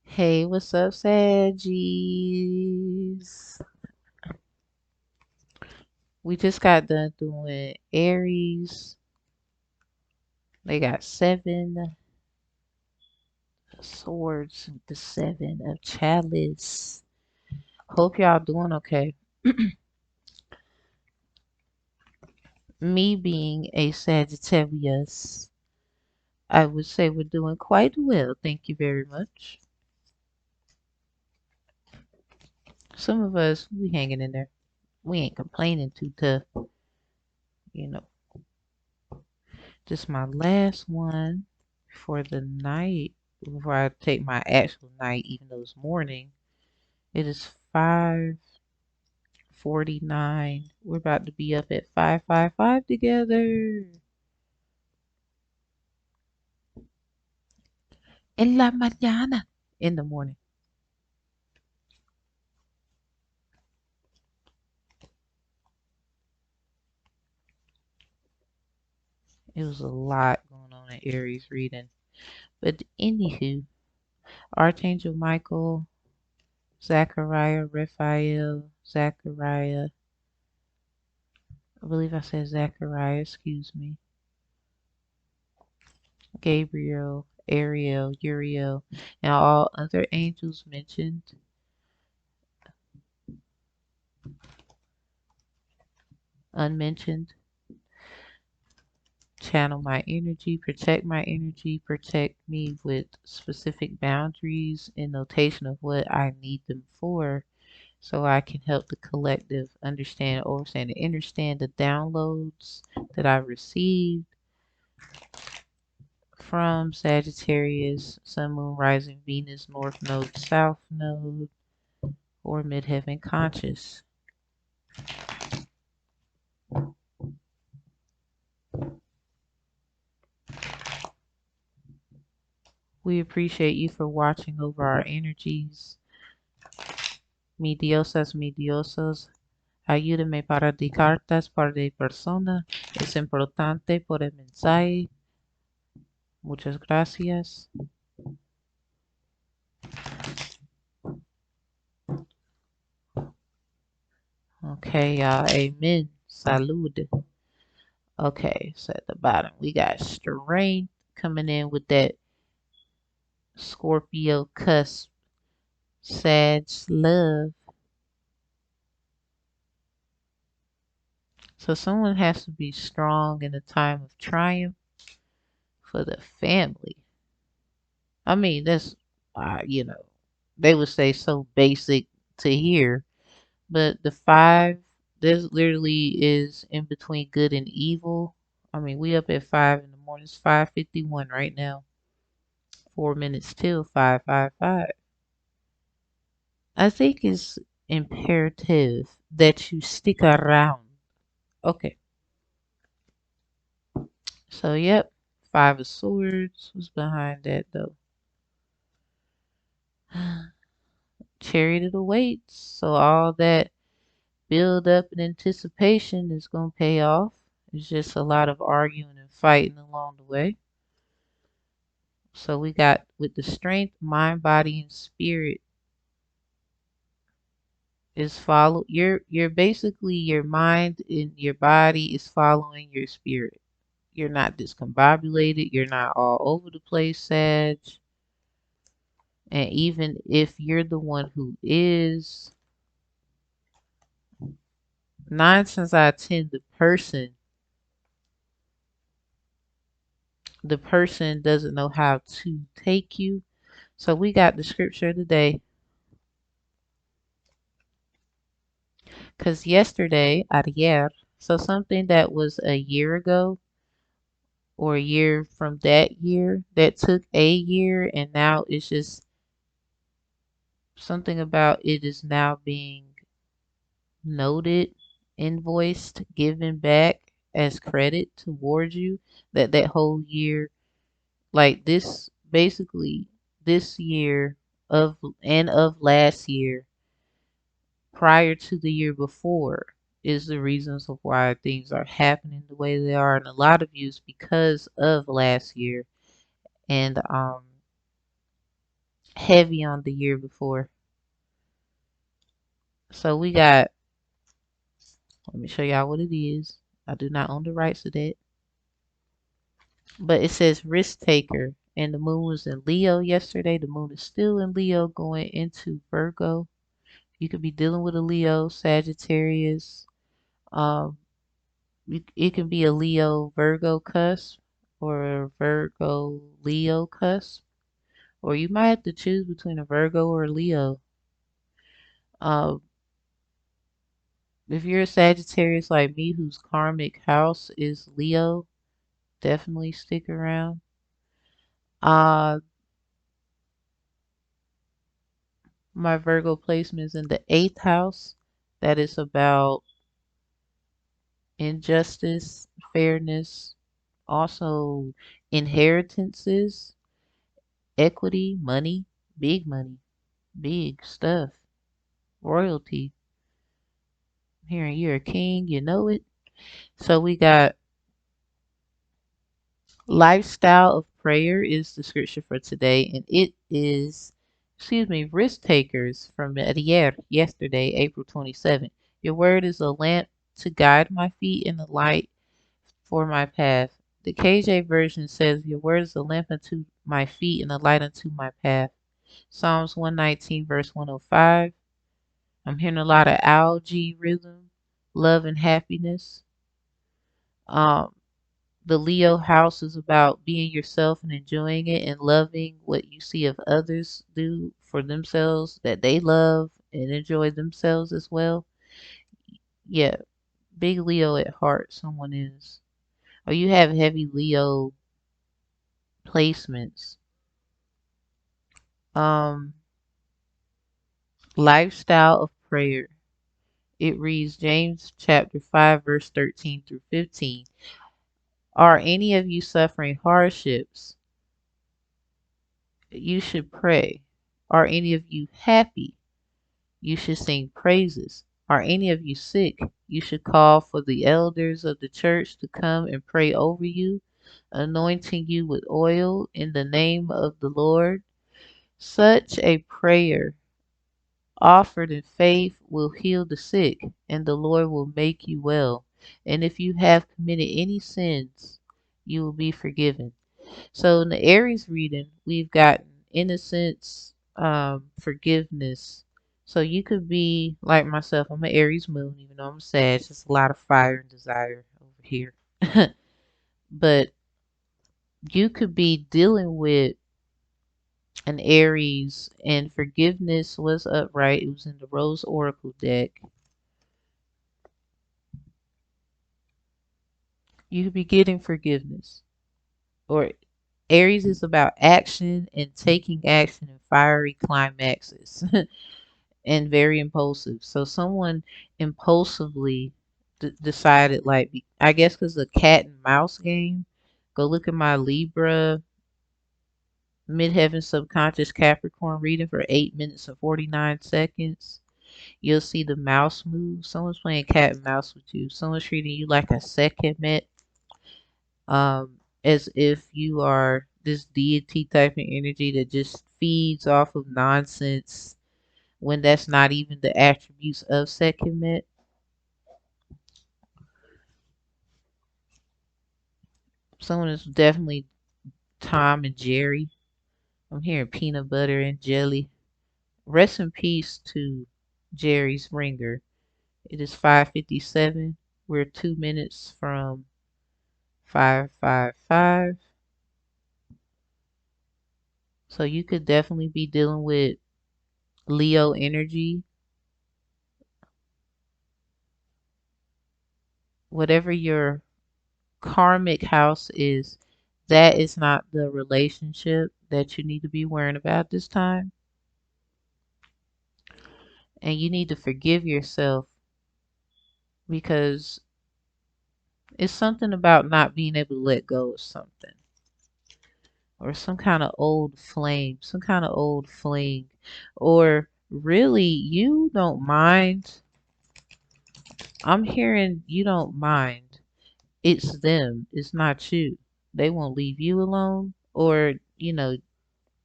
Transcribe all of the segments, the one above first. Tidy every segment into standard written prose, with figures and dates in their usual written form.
Hey, what's up, Saggies? We just got done doing Aries. They got seven swords, the seven of chalice. Hope y'all doing okay. Me being a Sagittarius, I would say we're doing quite well. Thank you very much. Some of us, we hanging in there. We ain't complaining too tough, you know. This my last one for the night before I take my actual night, even though it's morning. It is 5:49. We're about to be up at 5:55 together. En la mañana. In the morning. It was a lot going on in Aries reading. But anywho, Archangel Michael, Zachariah, Raphael, Zachariah. I believe I said Zachariah, excuse me. Gabriel, Ariel, Uriel, and all other angels mentioned, unmentioned. Channel my energy, protect me with specific boundaries and notation of what I need them for so I can help the collective understand, overstand, and understand the downloads that I received from Sagittarius, Sun, Moon, Rising, Venus, North Node, South Node, or Midheaven Conscious. We appreciate you for watching over our energies. Mi diosas, mi diosos, ayúdame para de cartas para de persona. Es importante por el mensaje. Muchas gracias. Okay, y'all. Amen. Salud. Okay, so at the bottom we got strength coming in with that Scorpio cusp, Sag love. So someone has to be strong in a time of triumph for the family. I mean, that's, you know, they would say so basic to hear, but the five, this literally is in between good and evil. I mean, we up at 5 in the morning. It's 5:51 right now. 4 minutes till 5:55. I think it's imperative that you stick around. Okay, so yep, Five of Swords was behind that though. Chariot awaits. So all that build up and anticipation is gonna pay off. It's just a lot of arguing and fighting along the way. So we got with the strength, mind, body, and spirit is follow you're basically your mind and your body is following your spirit. You're not discombobulated, you're not all over the place, Sag. And even if you're the one who is, 9 times out of 10, the person doesn't know how to take you. So we got the scripture today. Because yesterday, ayer, so something that was a year ago or a year from that year that took a year and now it's just something about it is now being noted, invoiced, given back as credit towards you that whole year, like this, basically this year of last year prior to the year before is the reasons of why things are happening the way they are, and a lot of you is because of last year. And heavy on the year before. So we got, let me show y'all what it is. I do not own the rights to that. But it says risk taker. And the moon was in Leo yesterday. The moon is still in Leo going into Virgo. You could be dealing with a Leo, Sagittarius. Um, it can be a Leo Virgo cusp or a Virgo Leo cusp. Or you might have to choose between a Virgo or a Leo. Um, if you're a Sagittarius like me whose karmic house is Leo, definitely stick around. Uh, my Virgo placement is in the 8th house. That is about injustice, fairness, also inheritances, equity, money, big stuff, royalty. Hearing you're a king, you know it. So we got lifestyle of prayer is the scripture for today, and it is, excuse me, risk takers from Ayer yesterday, April 27th. Your word is a lamp to guide my feet and a light for my path. The KJ version says, your word is a lamp unto my feet and a light unto my path. Psalms 119, verse 105. I'm hearing a lot of algae rhythm, love and happiness. Um, the Leo house is about being yourself and enjoying it and loving what you see of others do for themselves, that they love and enjoy themselves as well. Yeah, big Leo at heart, someone is. Or you have heavy Leo placements. Um, lifestyle of prayer. It reads James chapter 5, verse 13 through 15. Are any of you suffering hardships? You should pray. Are any of you happy? You should sing praises. Are any of you sick? You should call for the elders of the church to come and pray over you, anointing you with oil in the name of the Lord. Such a prayer offered in faith will heal the sick, and the Lord will make you well. And if you have committed any sins, you will be forgiven. So in the Aries reading, we've gotten innocence, forgiveness. So you could be like myself. I'm an Aries moon, even though I'm sad. It's just a lot of fire and desire over here. But you could be dealing with an Aries, and forgiveness was upright. It was in the Rose Oracle deck. You could be getting forgiveness. Or Aries is about action and taking action and fiery climaxes. And very impulsive. So someone impulsively decided, like, I guess because the cat and mouse game. Go look at my Libra midheaven subconscious Capricorn reading for 8 minutes and 49 seconds. You'll see the mouse move. Someone's playing cat and mouse with you. Someone's treating you like a second, as if you are this deity type of energy that just feeds off of nonsense when that's not even the attributes of Sekhmet. Someone is definitely Tom and Jerry. I'm hearing peanut butter and jelly. Rest in peace to Jerry Springer. It is 5:57. We're 2 minutes from 555. So you could definitely be dealing with Leo energy. Whatever your karmic house is, that is not the relationship that you need to be worrying about this time. And you need to forgive yourself because it's something about not being able to let go of something or some kind of old flame, some kind of old fling, or really you don't mind. I'm hearing you don't mind. It's them, it's not you. They won't leave you alone, or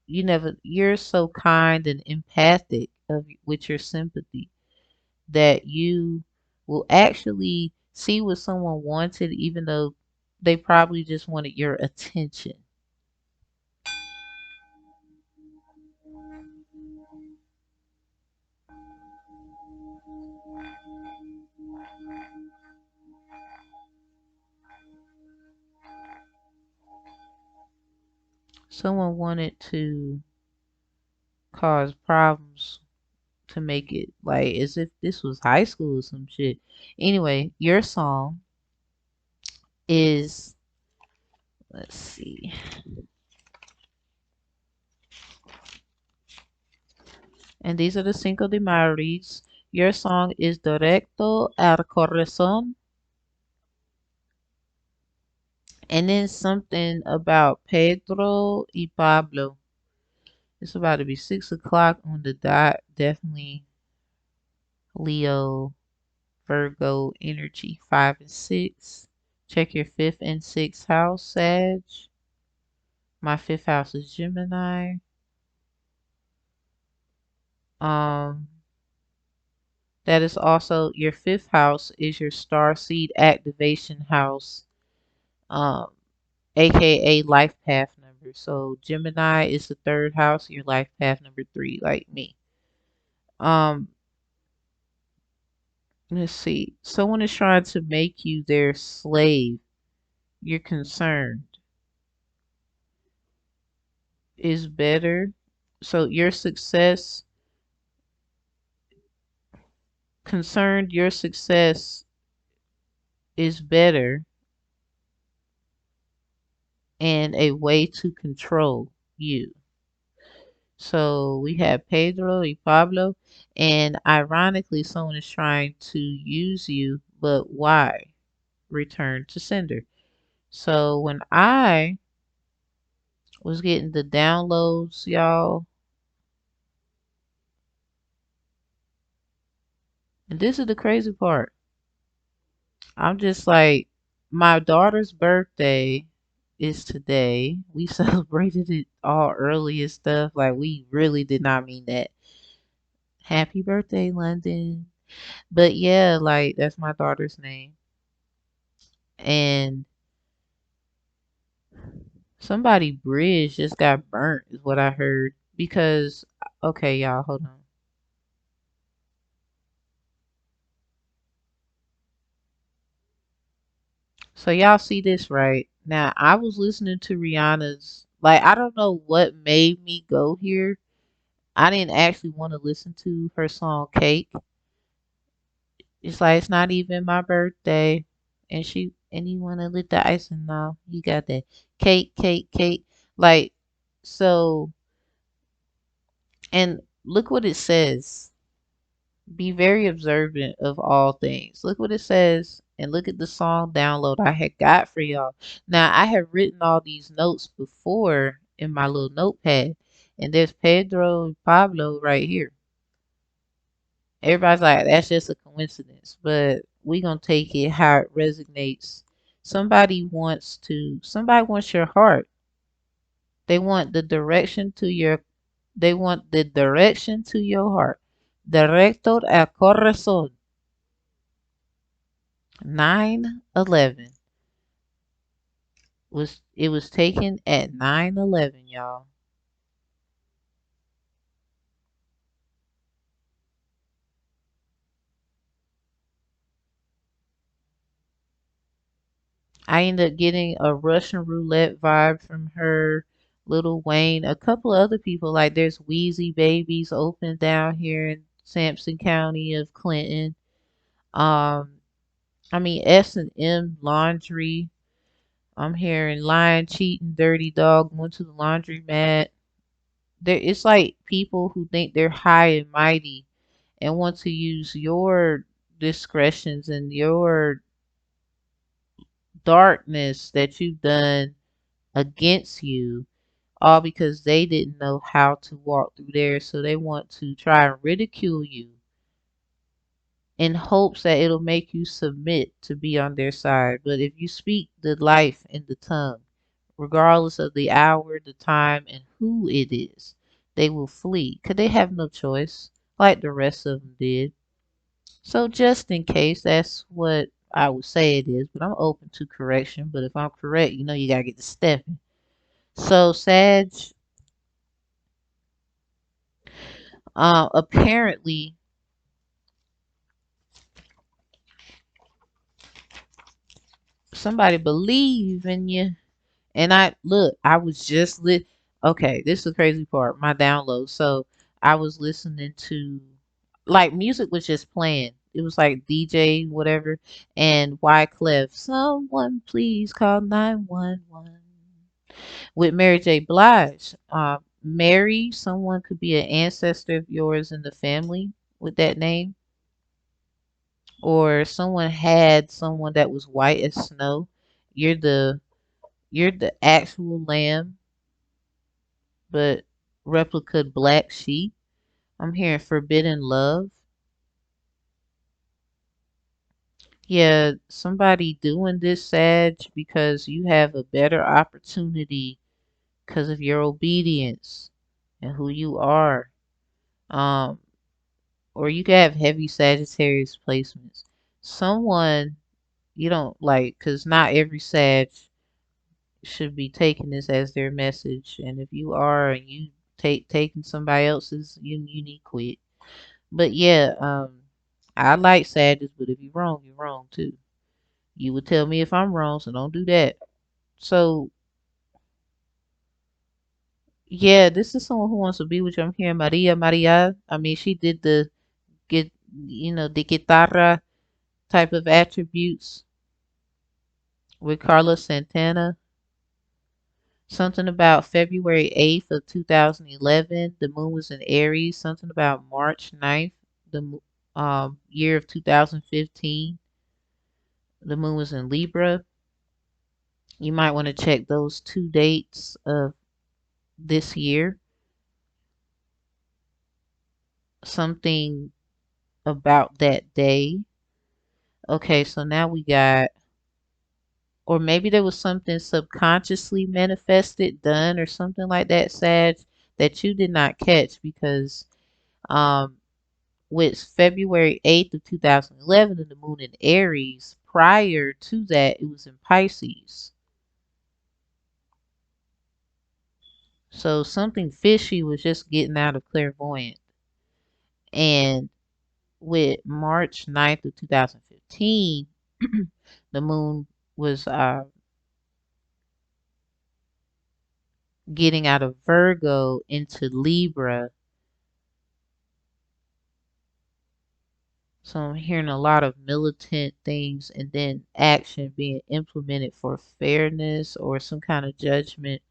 you're so kind and empathic with your sympathy that you will actually see what someone wanted, even though they probably just wanted your attention. Someone wanted to cause problems to make it like as if this was high school or some shit. Anyway, your song is, let's see, and these are the Cinco de Mayo's. Your song is Directo al corazon, and then something about Pedro y Pablo. It's about to be 6 o'clock on the dot. Definitely Leo, Virgo energy, 5 and 6. Check your fifth and sixth house, Sag. My fifth house is Gemini. Um, that is also your fifth house is your star seed activation house, um, aka life path number. So Gemini is the third house, your life path number 3, like me. Um, let's see. Someone is trying to make you their slave. You're concerned is better. So your success, concerned, your success is better and a way to control you. So we have Pedro y Pablo, and ironically, someone is trying to use you, but why? Return to sender. So when I was getting the downloads, y'all, and this is the crazy part. I'm just like, my daughter's birthday is today. We celebrated it all early and stuff. Like, we really did not mean that. Happy birthday, London. But yeah, like, that's my daughter's name. And somebody bridge just got burnt, is what I heard. Because, okay, y'all, hold on. So y'all see this, right? Now, I was listening to Rihanna's, like, I don't know what made me go here. I didn't actually want to listen to her song Cake. It's like it's not even my birthday. And you wanna lit the icing now. You got that cake, cake, cake. Like, so, and look what it says. Be very observant of all things. Look what it says, and look at the song download I had got for y'all. Now, I have written all these notes before in my little notepad, and there's Pedro and Pablo right here. Everybody's like, that's just a coincidence, but we gonna take it how it resonates. Somebody wants your heart. They want the direction to your, they want the direction to your heart. Directo al corazón. 9/11 was taken at 9/11, y'all. I ended up getting a Russian roulette vibe from her, Lil Wayne, a couple of other people. Like there's Wheezy Babies open down here in Sampson County of Clinton. Um, I mean S&M Laundry. I'm hearing lying, cheating, dirty dog, went to the laundromat. It's like people who think they're high and mighty and want to use your discretions and your darkness that you've done against you, all because they didn't know how to walk through there. So they want to try and ridicule you in hopes that it'll make you submit to be on their side. But if you speak the life in the tongue, regardless of the hour, the time, and who it is. They will flee, 'cause they have no choice, like the rest of them did. So just in case, that's what I would say it is, but I'm open to correction. But if I'm correct, you gotta get to stepping. So Sag, apparently somebody believe in you. And I was just okay, this is the crazy part, my download. So I was listening to, like, music was just playing. It was like DJ, whatever, and Wyclef, someone please call 911 with Mary J. Blige. Mary, someone could be an ancestor of yours in the family with that name, or someone had someone that was white as snow. You're the you're the actual lamb, but replica black sheep. I'm hearing forbidden love. Yeah, somebody doing this, Sag, because you have a better opportunity because of your obedience and who you are. Um, or you could have heavy Sagittarius placements. Someone you don't like, because not every Sag should be taking this as their message. And if you are and you taking somebody else's, you need to quit. But yeah, I like Sagittarius, but if you're wrong, you're wrong too. You would tell me if I'm wrong, so don't do that. So yeah, this is someone who wants to be with you. I'm hearing Maria. I mean, she did the get, the guitarra type of attributes with Carlos Santana. Something about February 8th of 2011, the moon was in Aries. Something about March 9th, year of 2015, the moon was in Libra. You might want to check those two dates of this year. Something about that day. Okay, so now we got, or maybe there was something subconsciously manifested, done, or something like that, Sag, that you did not catch because um, with February 8th of 2011 and the moon in Aries, prior to that, it was in Pisces. So something fishy was just getting out of clairvoyant. And with March 9th of 2015, the moon was getting out of Virgo into Libra. So I'm hearing a lot of militant things and then action being implemented for fairness or some kind of judgment,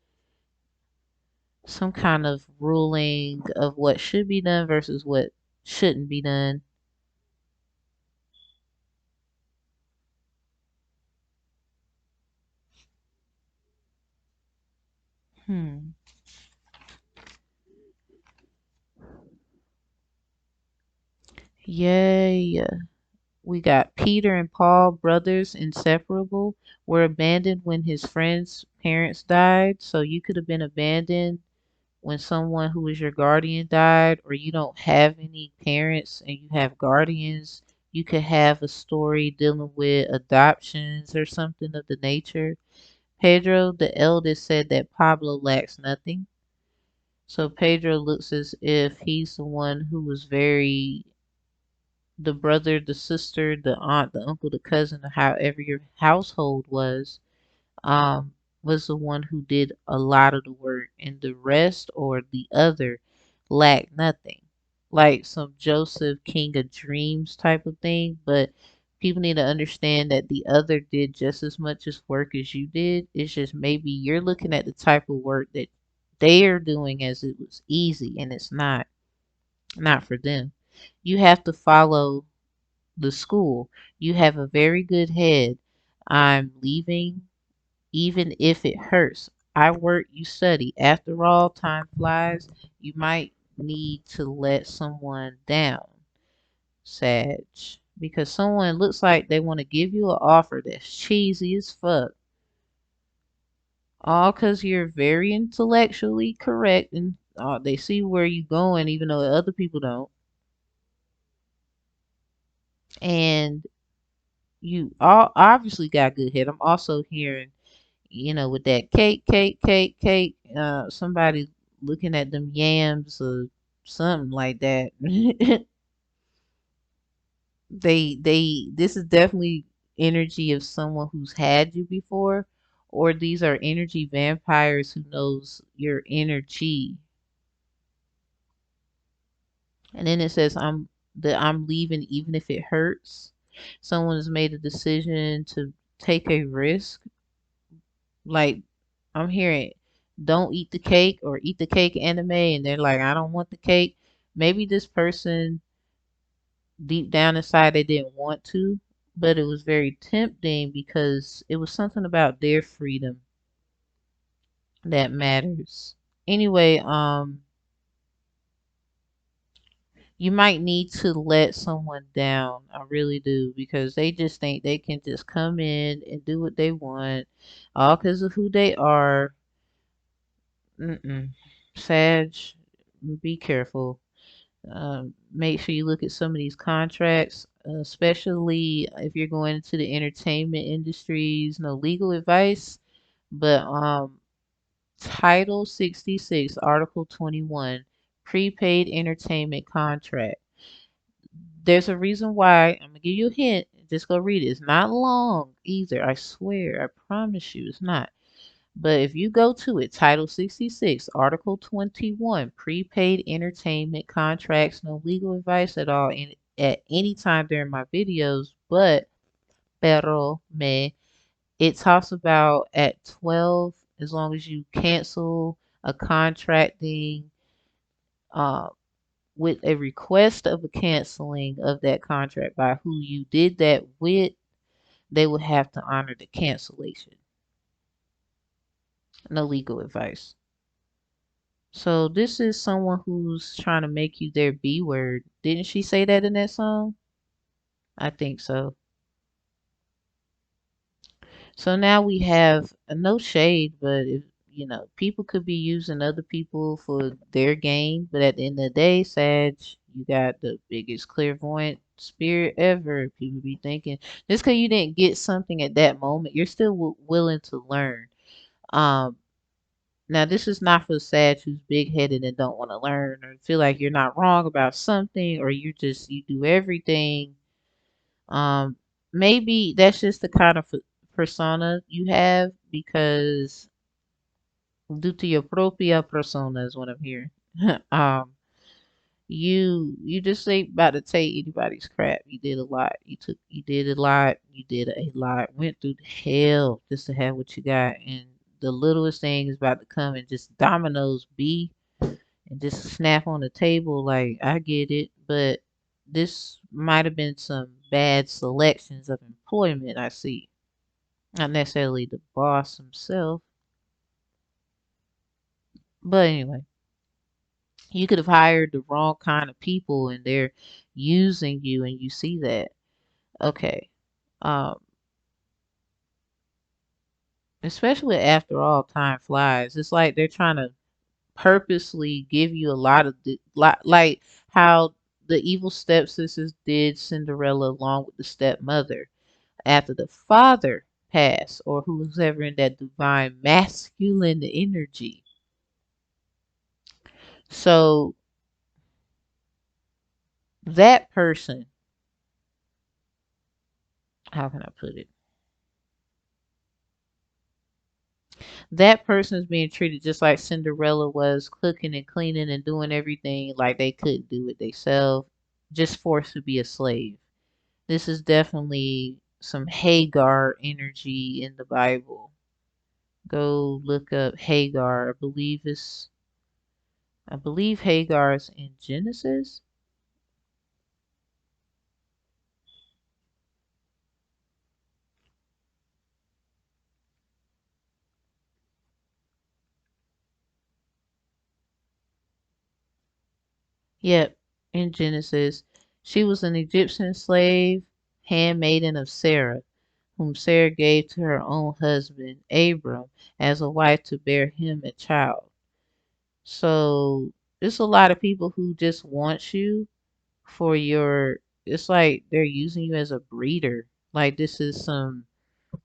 some kind of ruling of what should be done versus what shouldn't be done. Hmm. Yay. We got Peter and Paul, brothers, inseparable, were abandoned when his friend's parents died. So you could have been abandoned when someone who was your guardian died, or you don't have any parents and you have guardians. You could have a story dealing with adoptions or something of the nature. Pedro, the eldest, said that Pablo lacks nothing. So Pedro looks as if he's the one who was very, the brother, the sister, the aunt, the uncle, the cousin, or however your household was the one who did a lot of the work, and the rest or the other lacked nothing. Like some Joseph King of Dreams type of thing, but people need to understand that the other did just as much as work as you did. It's just maybe you're looking at the type of work that they are doing as it was easy, and it's not for them. You have to follow the school. You have a very good head. I'm leaving even if it hurts. I work, you study. After all, time flies. You might need to let someone down, Sag. Because someone looks like they want to give you an offer that's cheesy as fuck. All because you're very intellectually correct and they see where you're going, even though other people don't. And you all obviously got good head. I'm also hearing, with that cake, somebody looking at them yams or something like that. This is definitely energy of someone who's had you before, or these are energy vampires who knows your energy. And then it says I'm leaving even if it hurts. Someone has made a decision to take a risk. Like I'm hearing don't eat the cake or eat the cake anime and they're like, I don't want the cake. Maybe this person deep down inside they didn't want to, but it was very tempting because it was something about their freedom that matters. Anyway, you might need to let someone down. I really do because they just think they can just come in and do what they want, all because of who they are. Mm-mm. Sag, be careful. Make sure you look at some of these contracts, especially if you're going into the entertainment industries. No legal advice, but Title 66, Article 21, prepaid entertainment contract. There's a reason why. I'm gonna give you a hint. Just go read it. It's not long either. I swear. I promise you, it's not. But if you go to it, Title 66, Article 21, prepaid entertainment contracts, no legal advice at all at any time during my videos, but it talks about at 12, as long as you cancel a contracting uh, with a request of a canceling of that contract by who you did that with, they will have to honor the cancellation. No legal advice. So this is someone who's trying to make you their B word. Didn't she say that in that song? I think so. So now we have no shade, but if people could be using other people for their gain, but at the end of the day, Sag, you got the biggest clairvoyant spirit ever. People be thinking just because you didn't get something at that moment, you're still willing to learn. Um, Now, this is not for Sag who's big headed and don't want to learn or feel like you're not wrong about something or you do everything. Um, Maybe that's just the kind of persona you have because due to your propia persona is what I'm hearing. um, you just ain't about to take anybody's crap. You did a lot. You did a lot. You did a lot. Went through hell just to have what you got, and the littlest thing is about to come and just dominoes be and just snap on the table. Like I get it, but this might have been some bad selections of employment. I see, not necessarily the boss himself, but anyway, you could have hired the wrong kind of people, and they're using you, and you see that. Okay. Um, Especially after all time flies. It's like they're trying to purposely give you a lot of like how the evil stepsisters did Cinderella along with the stepmother after the father passed or who's ever in that divine masculine energy. So that person, how can I put it? That person is being treated just like Cinderella was, cooking and cleaning and doing everything like they couldn't do it themselves, just forced to be a slave. This is definitely some Hagar energy in the Bible. Go look up Hagar. I believe Hagar is in Genesis. Yep, in Genesis. She was an Egyptian slave, handmaiden of Sarah. whom Sarah gave to her own husband Abram as a wife to bear him a child. So there's a lot of people who just want you for your, it's like they're using you as a breeder. Like this is some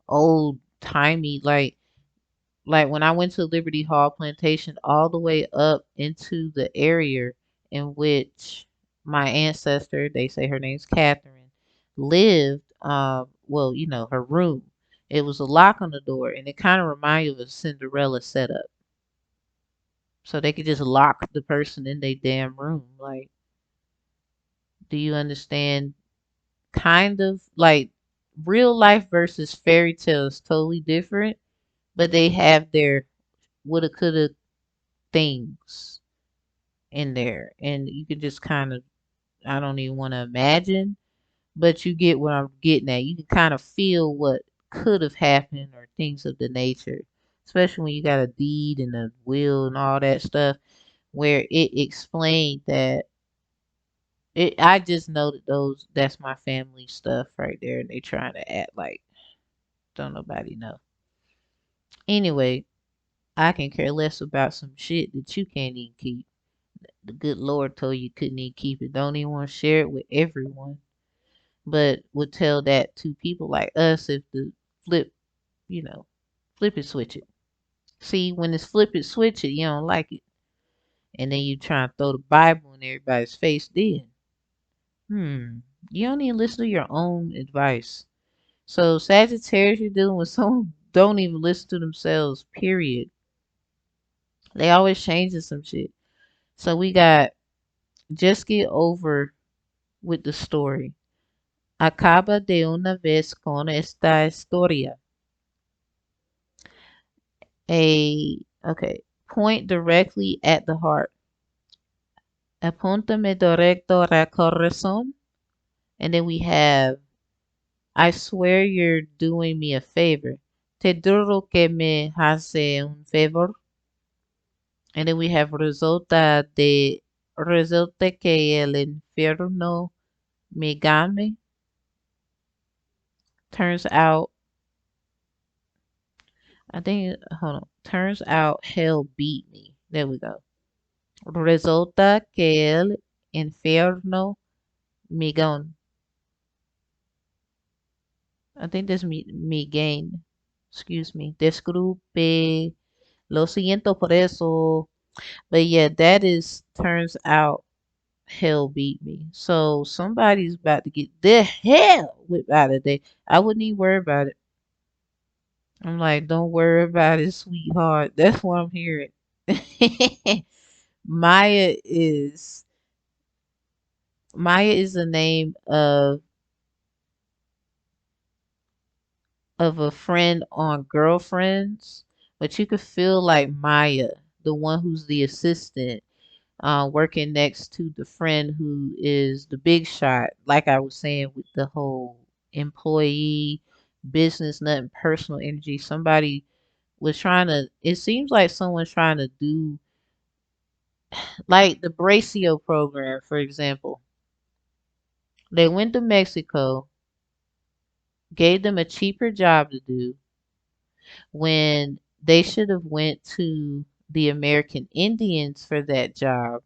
old timey, like when I went to Liberty Hall Plantation, all the way up into the area in which my ancestor, they say her name's Catherine, lived. Well, you know, her room. It was a lock on the door, and it kind of reminded you of a Cinderella setup. So they could just lock the person in their damn room. Like, do you understand? Kind of like real life versus fairy tales, totally different, but they have their woulda, coulda things in there, and you can just kind of, I don't even want to imagine, but you get what I'm getting at. You can kind of feel what could have happened or things of the nature, especially when you got a deed and a will and all that stuff, where it explained that it. I just know that that's my family stuff right there, and they trying to act like don't nobody know. Anyway, I can care less about some shit that you can't even keep. The good Lord told you couldn't even keep it. Don't even want to share it with everyone. But would tell that to people like us if the flip, you know, flip it, switch it. See, when it's flip it, switch it, you don't like it. And then you try and throw the Bible in everybody's face then. Hmm. You don't even listen to your own advice. So Sagittarius, you're dealing with someone who don't even listen to themselves, period. They always changing some shit. So we got just get over with the story. Acaba de una vez con esta historia. Okay, point directly at the heart. Apúntame directo al corazon. And then we have, I swear you're doing me a favor. Te juro que me hace un favor. And then we have resulta que el infierno me game. Turns out, hold on. Turns out hell beat me. There we go. Resulta que el infierno me gone. I think that's me gain. Excuse me. Disculpe. Lo siento por eso. But yeah, that is, turns out hell beat me. So somebody's about to get the hell whipped out of there. I wouldn't even worry about it. I'm like, don't worry about it, sweetheart. That's what I'm hearing. Maya is Maya is the name of a friend on Girlfriends, but you could feel like Maya, the one who's the assistant, working next to the friend who is the big shot. Like I was saying with the whole employee, business, nothing personal energy. Somebody was trying to. It seems like someone's trying to do like the Bracio program, for example. They went to Mexico, gave them a cheaper job to do when they should have went to the American Indians for that job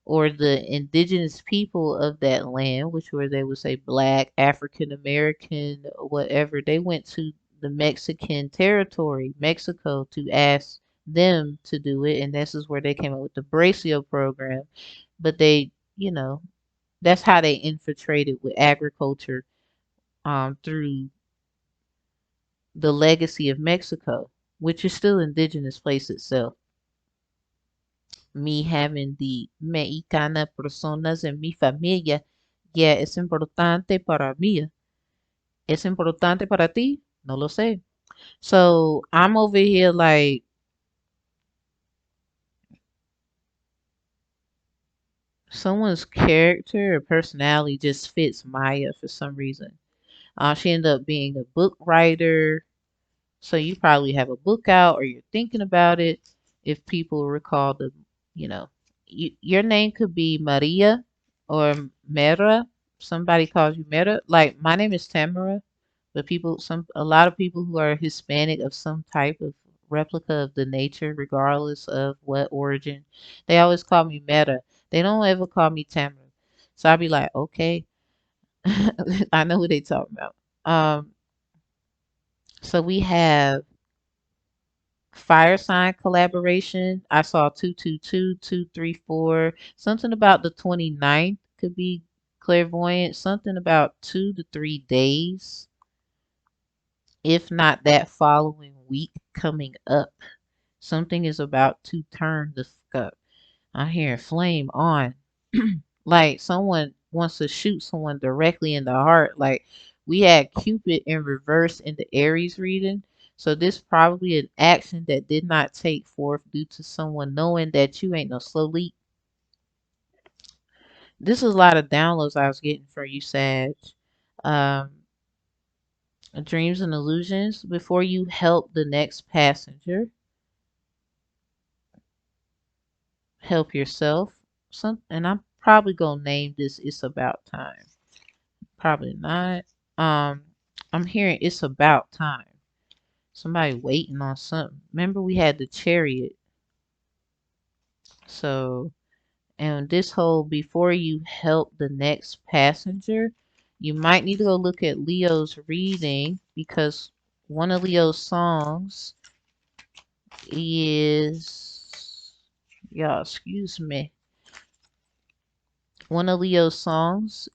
or the indigenous people of that land, which were they would say black, African American, whatever. They went to the Mexican territory, Mexico, to ask them to do it, and this is where they came up with the Bracio program. But they, you know, that's how they infiltrated with agriculture through the legacy of Mexico, which is still indigenous place itself. Me having the mexicana personas en mi familia, yeah, es importante para mí. Es importante para ti? No lo sé. So I'm over here like someone's character or personality just fits Maya for some reason. She ended up being a book writer. So you probably have a book out or you're thinking about it. If people recall you know, your name could be Maria or Mera. Somebody calls you Mera. Like my name is Tamara, But a lot of people who are Hispanic of some type of replica of the nature, regardless of what origin, they always call me Meta. They don't ever call me Tamara. So I'll be like, okay, I know who they talking about. Um, so we have fire sign collaboration. I saw 222, 234. Something about the 29th could be clairvoyant. Something about 2 to 3 days, if not that following week coming up. Something is about to turn the fuck up. I'm hearing flame on. Like someone wants to shoot someone directly in the heart. Like we had Cupid in reverse in the Aries reading. So this probably an action that did not take forth due to someone knowing that you ain't no slow leak. This is a lot of downloads I was getting for you, Sag. Um, dreams and illusions. Before you help the next passenger, help yourself. And I'm probably gonna name this "It's About Time." Probably not. Um, I'm hearing "It's About Time." Somebody waiting on something. Remember we had the chariot. So, and this whole before you help the next passenger, you might need to go look at Leo's reading because one of Leo's songs is, y'all, excuse me. One of Leo's songs,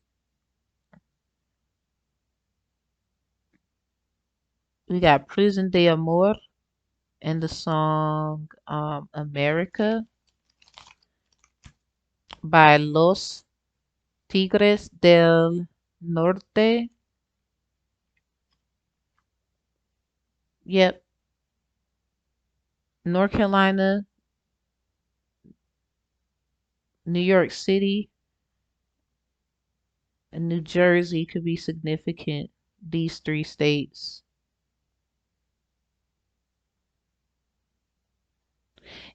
we got Prison de Amor and the song America by Los Tigres del Norte. Yep, North Carolina, New York City, and New Jersey could be significant. These three states.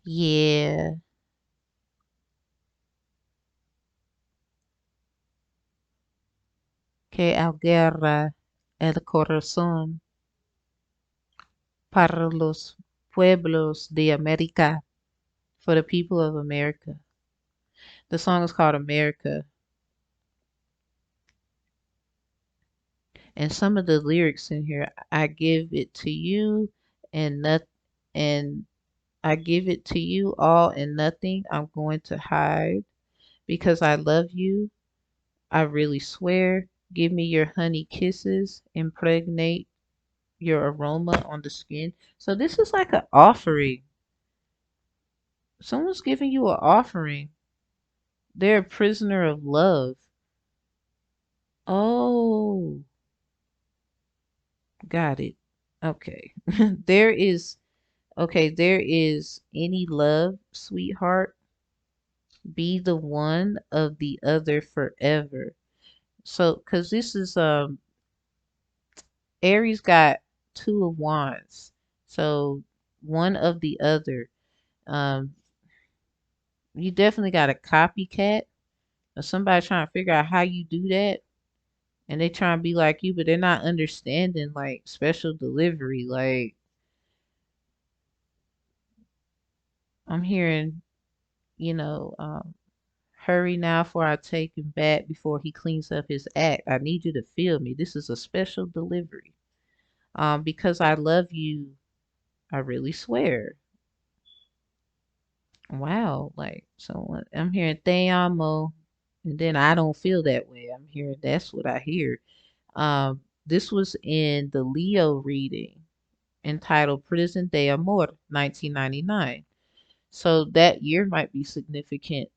Yeah. Que guerra el corazón para los pueblos de América. For the people of America. The song is called America. And some of the lyrics in here, I give it to you and not and I give it to you all and nothing I'm going to hide because I love you. I really swear. Give me your honey kisses, impregnate your aroma on the skin. So this is like an offering. Someone's giving you an offering. They're a prisoner of love. Oh, got it. Okay. There is there is any love, sweetheart. Be the one of the other forever. So, cause this is Aries got 2 of Wands, so one of the other. Um, you definitely got a copycat or somebody trying to figure out how you do that, and they trying to be like you, but they're not understanding like special delivery. Like I'm hearing, you know, hurry now for I take him back before he cleans up his act. I need you to feel me. This is a special delivery. Because I love you, I really swear. Wow, like someone I'm hearing te amo, and then I don't feel that way. I'm hearing that's what I hear. This was in the Leo reading entitled Prison de Amor, 1999. So that year might be significant,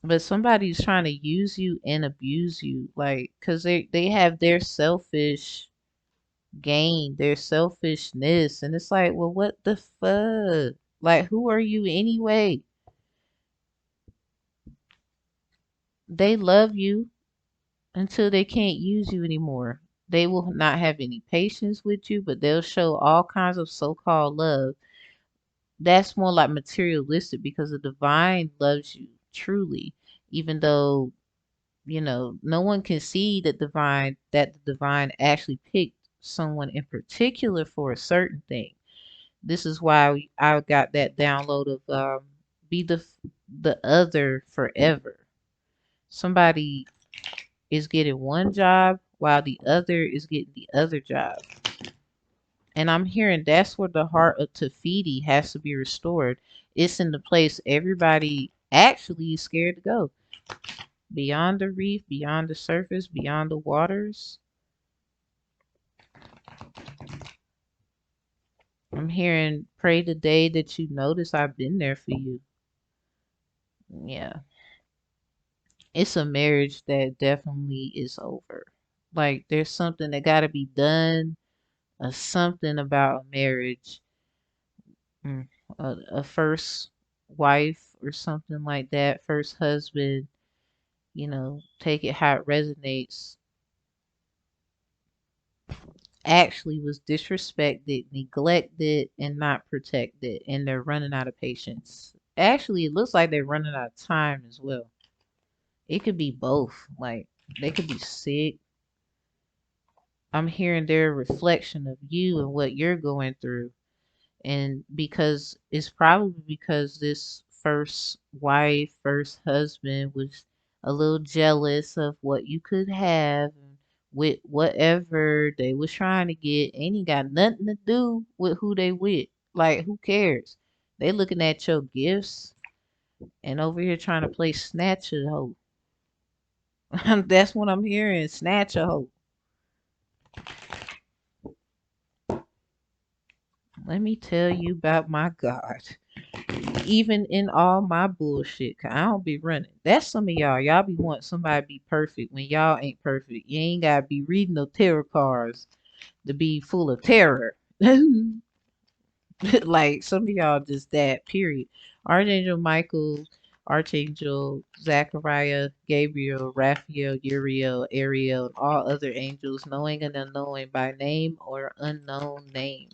but somebody's trying to use you and abuse you, like, cause they have their selfish gain, their selfishness, and it's like, well, what the fuck? Like, who are you anyway? They love you until they can't use you anymore. They will not have any patience with you, but they'll show all kinds of so-called love. That's more like materialistic because the divine loves you truly, even though No one can see that the divine actually picked someone in particular for a certain thing. This is why I got that download of be the other forever. Somebody is getting one job while the other is getting the other job. And I'm hearing that's where the heart of Tafiti has to be restored. It's in the place everybody actually is scared to go. Beyond the reef, beyond the surface, beyond the waters. I'm hearing pray the day that you notice I've been there for you. Yeah. It's a marriage that definitely is over. Like there's something that gotta be done, or something about a marriage. Mm, a first wife or something like that, first husband, take it how it resonates, actually was disrespected, neglected, and not protected, and they're running out of patience. Actually, it looks like they're running out of time as well. It could be both. Like, they could be sick. I'm hearing their reflection of you and what you're going through. And because it's probably because this first wife, first husband was a little jealous of what you could have with whatever they was trying to get. Ain't got nothing to do with who they with. Like, who cares? They looking at your gifts and over here trying to play snatch a hoe. That's what I'm hearing, snatch a hoe. Let me tell you about my God. Even in all my bullshit, 'cause I don't be running. That's some of y'all. Y'all be want somebody to be perfect when y'all ain't perfect. You ain't gotta be reading no tarot cards to be full of terror. Like some of y'all just that, period. Archangel Michael, Archangel Zachariah, Gabriel, Raphael, Uriel, Ariel, and all other angels, knowing and unknowing by name or unknown name.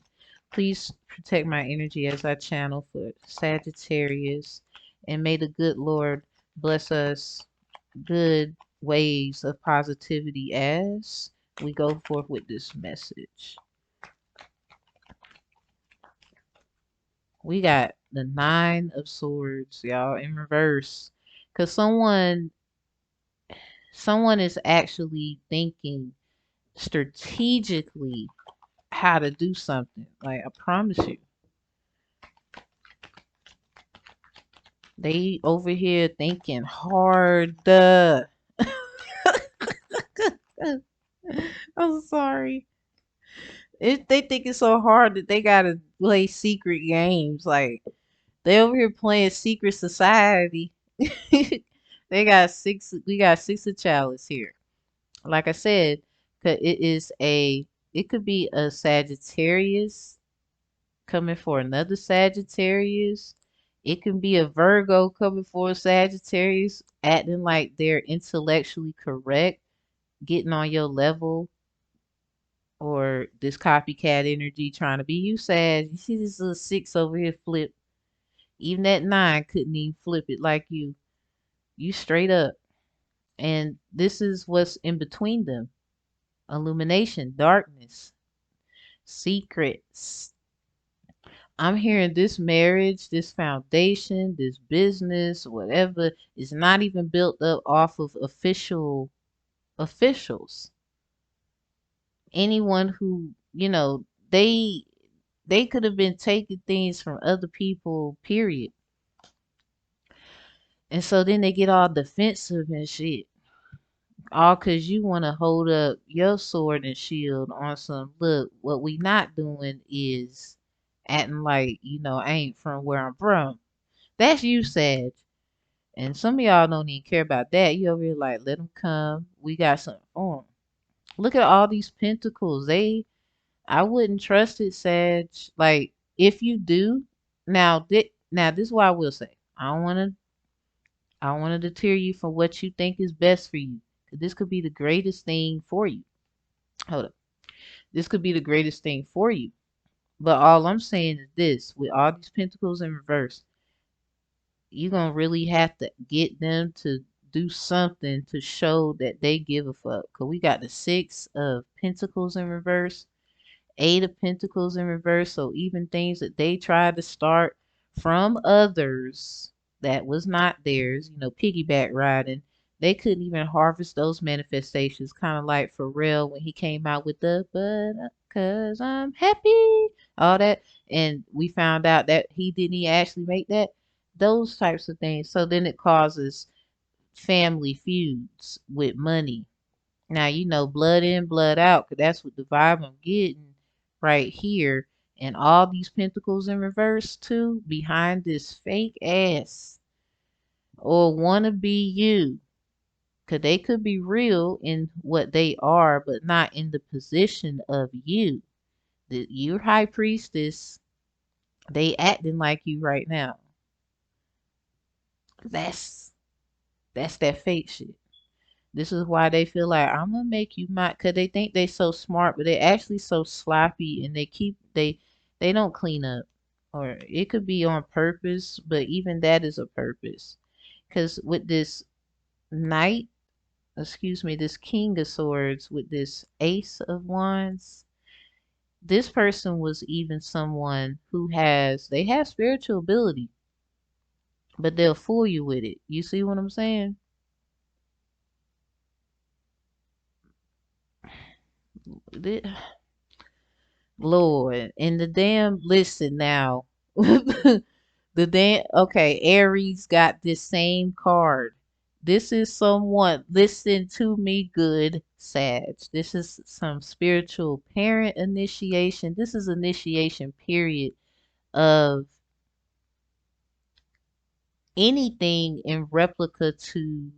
Please protect my energy as I channel for Sagittarius, and may the good Lord bless us good waves of positivity as we go forth with this message. We got the Nine of Swords, y'all, in reverse. Cause someone is actually thinking strategically how to do something. Like I promise you. They over here thinking hard. I'm sorry. They think it's so hard that they gotta play secret games. Like they over here playing secret society. They got six. We got six of chalice here. Like I said, 'cause it could be a Sagittarius coming for another Sagittarius. It can be a Virgo coming for a Sagittarius, acting like they're intellectually correct, getting on your level, or this copycat energy trying to be you, Sag. You see this little six over here flip. Even that nine couldn't even flip it like you. You straight up. And this is what's in between them. Illumination, darkness, secrets. I'm hearing this marriage, this foundation, this business, whatever, is not even built up off of officials. Anyone who, they could have been taking things from other people, period. And so then they get all defensive and shit. All cause you wanna hold up your sword and shield on some look, what we not doing is acting like, I ain't from where I'm from. That's you, Sag. And some of y'all don't even care about that. You over here like, let them come. We got something for them. Look at all these pentacles. I wouldn't trust it, Sag. Like, if you do, now this is what I will say. I don't want to deter you from what you think is best for you. 'Cause this could be the greatest thing for you. Hold up. This could be the greatest thing for you. But all I'm saying is this, with all these pentacles in reverse, you're going to really have to get them to do something to show that they give a fuck. Cause we got the Six of Pentacles in reverse, Eight of Pentacles in reverse. So even things that they tried to start from others that was not theirs, piggyback riding, they couldn't even harvest those manifestations. Kind of like Pharrell when he came out with the "But cause I'm happy," all that, and we found out that he didn't actually make that. Those types of things. So then it causes family feuds with money. Now, blood in, blood out, 'cause that's what the vibe I'm getting right here. And all these pentacles in reverse, too, behind this fake ass or wanna be you. 'Cause they could be real in what they are, but not in the position of you. You're high priestess. They acting like you right now. That's that's that fake shit. This is why they feel like I'm gonna make you mine, cause they think they so smart, but they actually so sloppy, and they don't clean up, or it could be on purpose, but even that is a purpose, cause with this knight, excuse me, this king of swords with this ace of wands, this person was even someone who they have spiritual ability, but they'll fool you with it. You see what I'm saying? Th- Lord, and the damn listen now. The damn okay, Aries got this same card. This is someone, listen to me, good Sag. This is some spiritual parent initiation. This is initiation period of anything in replica to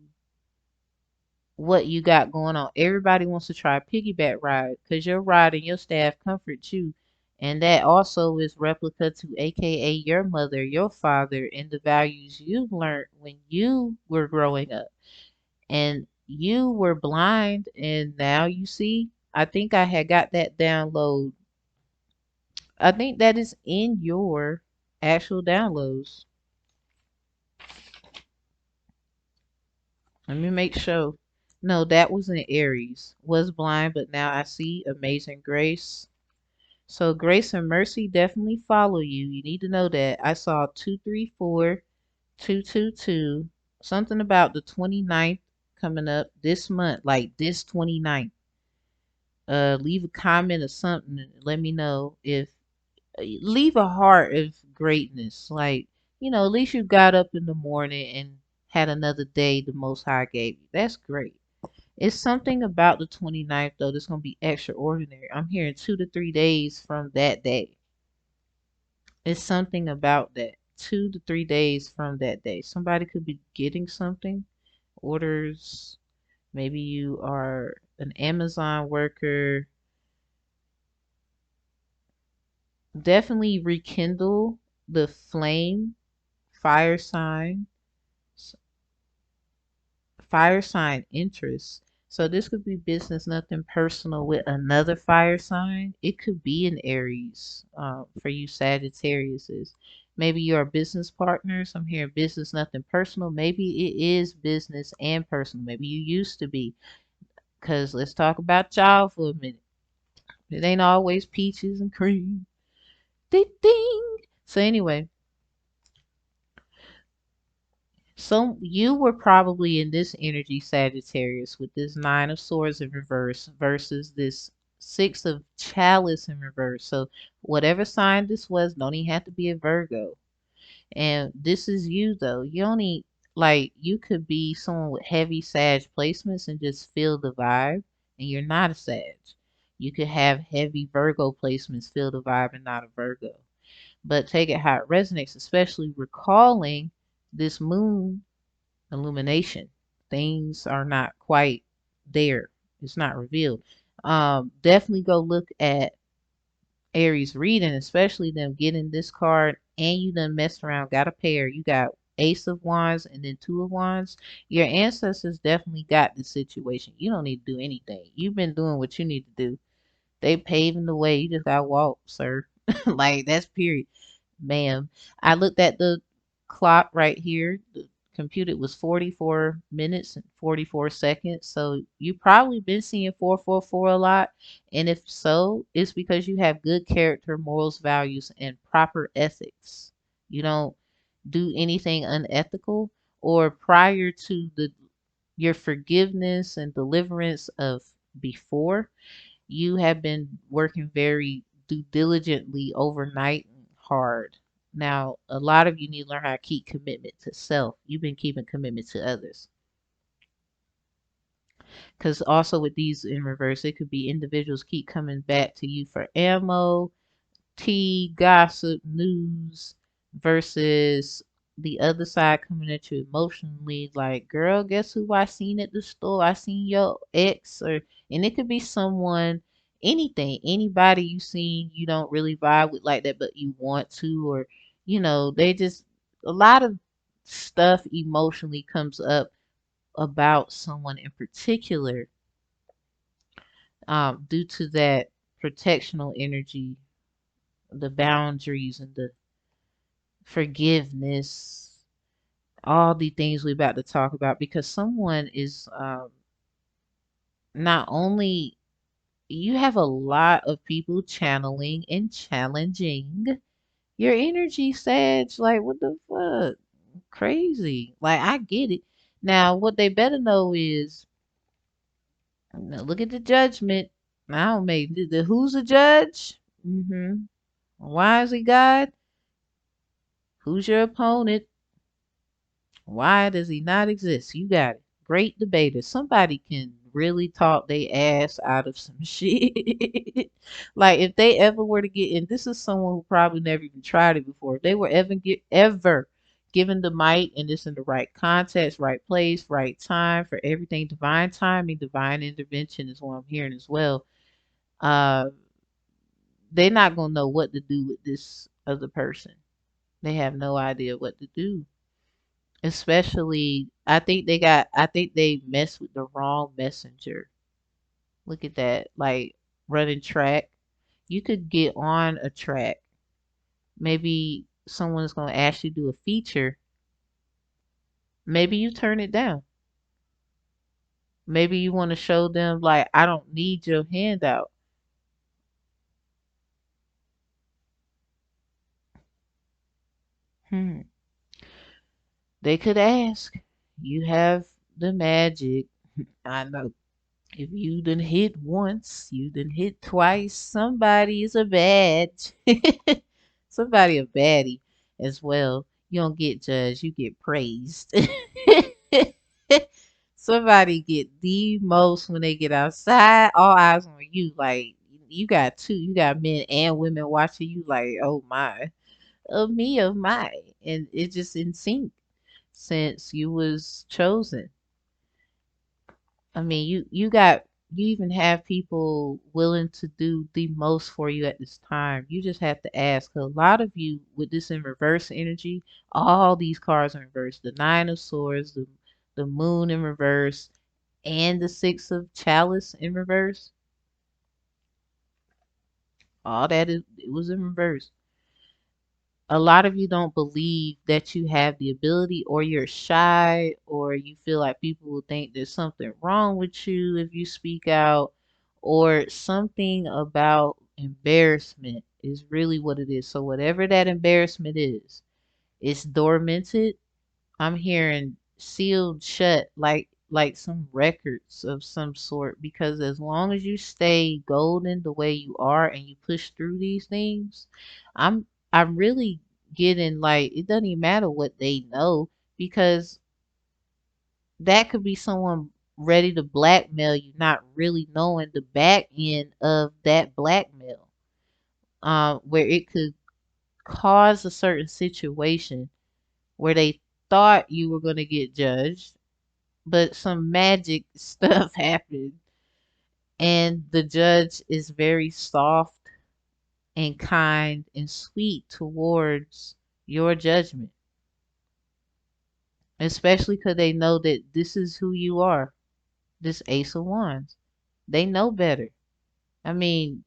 what you got going on. Everybody wants to try a piggyback ride because your ride and your staff comforts you. And that also is replica to AKA your mother, your father, and the values you learned when you were growing up. And you were blind and now you see. I think I had got that download. I think that is in your actual downloads. Let me make sure. No, that was in Aries. Was blind, but now I see. Amazing grace. So grace and mercy definitely follow you. You need to know that. I saw 234, 222. Something about the 29th coming up this month, like this 29th. Leave a comment or something and let me know if leave a heart of greatness. Like, at least you got up in the morning and had another day the Most High gave you. That's great. It's something about the 29th, though, that's going to be extraordinary. I'm hearing 2 to 3 days from that day. It's something about that. 2 to 3 days from that day. Somebody could be getting something, orders. Maybe you are an Amazon worker. Definitely rekindle the flame, fire sign, fire sign interest. So this could be business, nothing personal with another fire sign. It could be an Aries for you Sagittariuses. Maybe you're business partners. I'm hearing business, nothing personal. Maybe it is business and personal. Maybe you used to be. Because let's talk about y'all for a minute. It ain't always peaches and cream. Ding ding. So anyway, so you were probably in this energy, Sagittarius, with this Nine of Swords in reverse versus this Six of Chalice in reverse. So whatever sign this was, don't even have to be a Virgo. And this is you though. You only like you could be someone with heavy Sag placements and just feel the vibe, and you're not a Sag. You could have heavy Virgo placements, feel the vibe, and not a Virgo. But take it how it resonates, especially recalling this moon illumination. Things are not quite there. It's not revealed. Definitely go look at Aries reading, especially them getting this card and you done messed around, got a pair. You got Ace of Wands and then Two of Wands. Your ancestors definitely got the situation. You don't need to do anything. You've been doing what you need to do. They paving the way. You just gotta walk, sir. Like that's period. Ma'am. I looked at the clock right here. computed was 44 minutes and 44 seconds. So you probably been seeing 444 a lot. And if so, it's because you have good character, morals, values, and proper ethics. You don't do anything unethical, or prior to the your forgiveness and deliverance of before, you have been working very due diligently overnight and hard. Now, a lot of you need to learn how to keep commitment to self. You've been keeping commitment to others. Because also with these in reverse, it could be individuals keep coming back to you for ammo, tea, gossip, news, versus the other side coming at you emotionally like, girl, guess who I seen at the store? I seen your ex, or and it could be someone, anything, anybody you seen you don't really vibe with like that, but you want to, or they just a lot of stuff emotionally comes up about someone in particular, due to that protectional energy, the boundaries and the forgiveness, all the things we're about to talk about, because someone is not only you have a lot of people channeling and challenging your energy, Sag. Like, what the fuck? Crazy. Like, I get it. Now, what they better know is, now look at the judgment. Now, maybe who's the judge? Why is he God? Who's your opponent? Why does he not exist? You got it. Great debater. Somebody can really talk they ass out of some shit. Like if they ever were to get, and this is someone who probably never even tried it before. If they were ever given the mic and it's in the right context, right place, right time for everything, divine timing, divine intervention is what I'm hearing as well. Uh, they're not gonna know what to do with this other person. They have no idea what to do. Especially, I think they messed with the wrong messenger. Look at that. Like running track. You could get on a track. Maybe someone's going to ask you to do a feature. Maybe you turn it down. Maybe you want to show them, like, I don't need your handout. Hmm. They could ask. You have the magic. I know. If you done hit once, you done hit twice, somebody is a badge. Somebody a baddie as well. You don't get judged, you get praised. Somebody get the most when they get outside. All eyes on you. Like you got two, you got men and women watching you like, oh my, of me, of my. And it's just in sync since you was chosen. I mean, you even have people willing to do the most for you at this time. You just have to ask. A lot of you with this in reverse energy, all these cards in reverse, the Nine of Swords, the Moon in reverse, and the Six of Chalice in reverse. All that is it was in reverse. A lot of you don't believe that you have the ability, or you're shy, or you feel like people will think there's something wrong with you if you speak out, or something about embarrassment is really what it is. So whatever that embarrassment is, it's dormanted. I'm hearing sealed shut, like some records of some sort, because as long as you stay golden the way you are and you push through these things, I'm really getting like it doesn't even matter what they know, because that could be someone ready to blackmail you, not really knowing the back end of that blackmail, where it could cause a certain situation where they thought you were going to get judged, but some magic stuff happened, and the judge is very soft and kind and sweet towards your judgment, especially because they know that this is who you are. This Ace of Wands, they know better. I mean,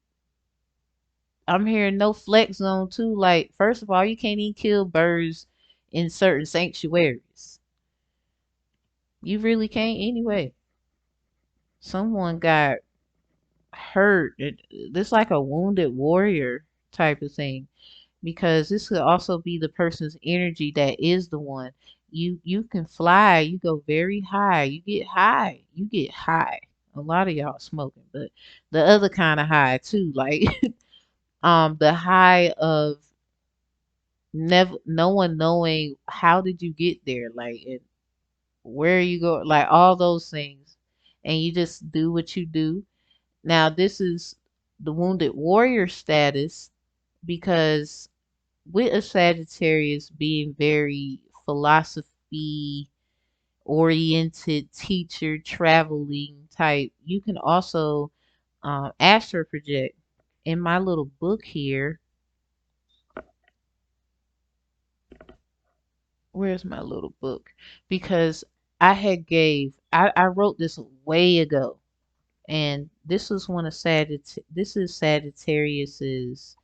I'm hearing no flex zone too. Like, first of all, you can't even kill birds in certain sanctuaries. You really can't anyway. Someone got hurt. This like a wounded warrior type of thing, because this could also be the person's energy that is the one. You can fly, you go very high, you get high, you get high. A lot of y'all smoking, but the other kind of high too, like the high of never no one knowing how did you get there, like and where you go, like all those things, and you just do what you do. Now this is the wounded warrior status, because with a Sagittarius being very philosophy oriented teacher, traveling type, you can also astro project. In my little book here, where's my little book? Because I wrote this way ago, and this was one of this is Sagittarius's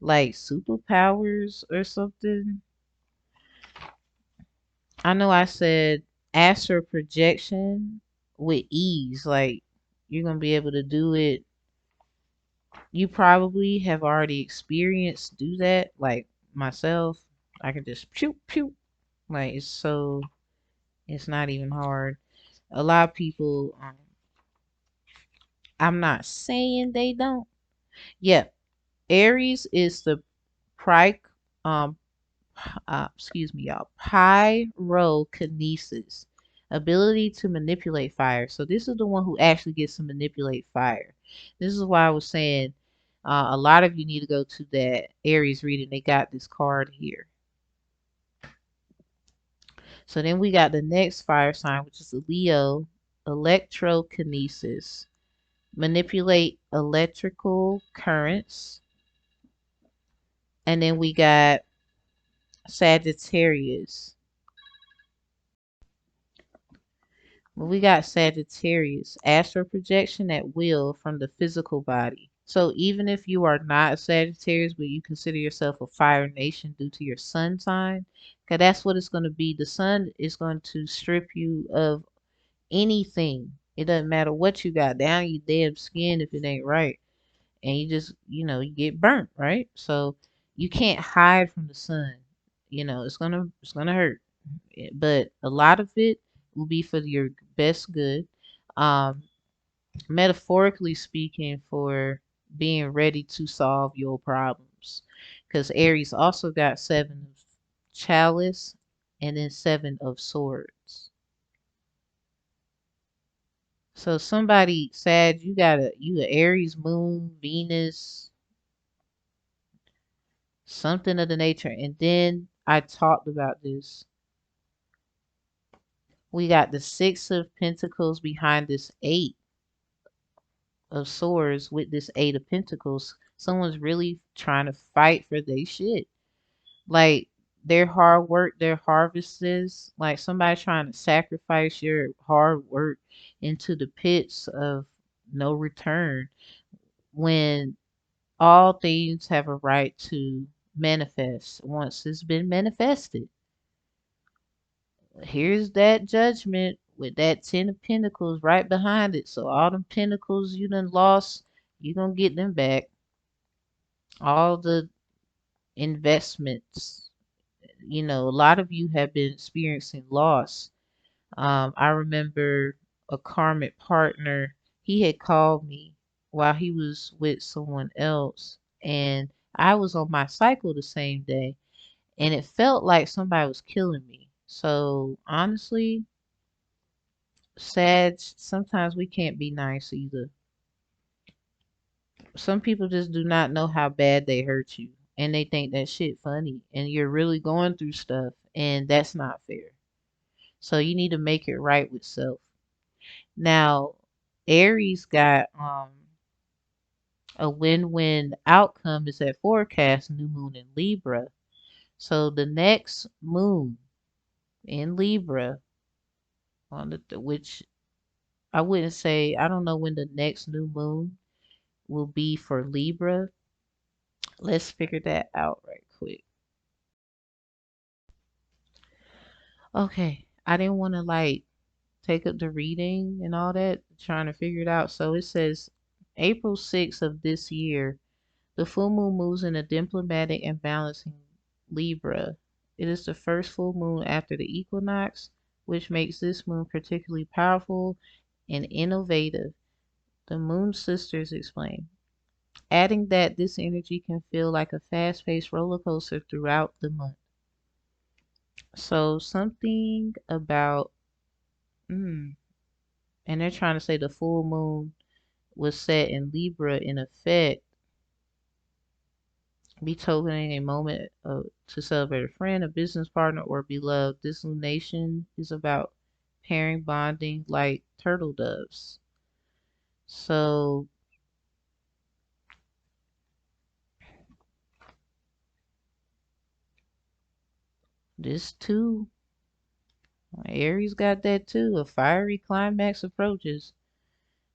like superpowers or something. I know I said astral projection with ease. Like you're gonna be able to do it. You probably have already experienced do that. Like myself, I can just pew pew. Like it's not even hard. A lot of people, I'm not saying they don't. Yeah, Aries is the pri um excuse me, y'all, pyrokinesis, ability to manipulate fire. So this is the one who actually gets to manipulate fire. This is why I was saying a lot of you need to go to that Aries reading. They got this card here. So then we got the next fire sign, which is Leo, electrokinesis, manipulate electrical currents. And then we got Sagittarius. Well, we got Sagittarius, astral projection at will from the physical body. So even if you are not a Sagittarius, but you consider yourself a fire nation due to your sun sign, because that's what it's going to be. The sun is going to strip you of anything. It doesn't matter what you got down your damn skin if it ain't right. And you just, you get burnt, right? So you can't hide from the sun. It's gonna hurt. But a lot of it will be for your best good. Um, Metaphorically speaking, for being ready to solve your problems. Because Aries also got seven of chalice and then seven of swords. So somebody said you a Aries moon, Venus, something of the nature. And then I talked about this. We got the six of pentacles behind this eight of swords with this eight of pentacles. Someone's really trying to fight for their shit. Like their hard work, their harvests, like somebody trying to sacrifice your hard work into the pits of no return, when all things have a right to manifest once it's been manifested. Here's that judgment with that ten of pentacles right behind it. So all them pentacles you done lost, you gonna get them back. All the investments, a lot of you have been experiencing loss. I remember a karmic partner, he had called me while he was with someone else, and I was on my cycle the same day, and it felt like somebody was killing me. So honestly, Sag, sometimes we can't be nice either. Some people just do not know how bad they hurt you, and they think that shit funny, and you're really going through stuff, and that's not fair. So you need to make it right with self. Now, Aries got a win-win outcome is that forecast new moon in Libra. So the next moon in Libra on which I wouldn't say, I don't know when the next new moon will be for Libra. Let's figure that out right quick. Okay, I didn't want to like take up the reading and all that, trying to figure it out. So it says April 6th of this year, the full moon moves in a diplomatic and balancing Libra. It is the first full moon after the equinox, which makes this moon particularly powerful and innovative. The moon sisters explain, adding that this energy can feel like a fast-paced roller coaster throughout the month. So something about, and they're trying to say the full moon was set in Libra in effect, betokening a moment to celebrate a friend, a business partner, or beloved. This lunation is about pairing bonding like turtle doves. So this too, Aries got that too. A fiery climax approaches.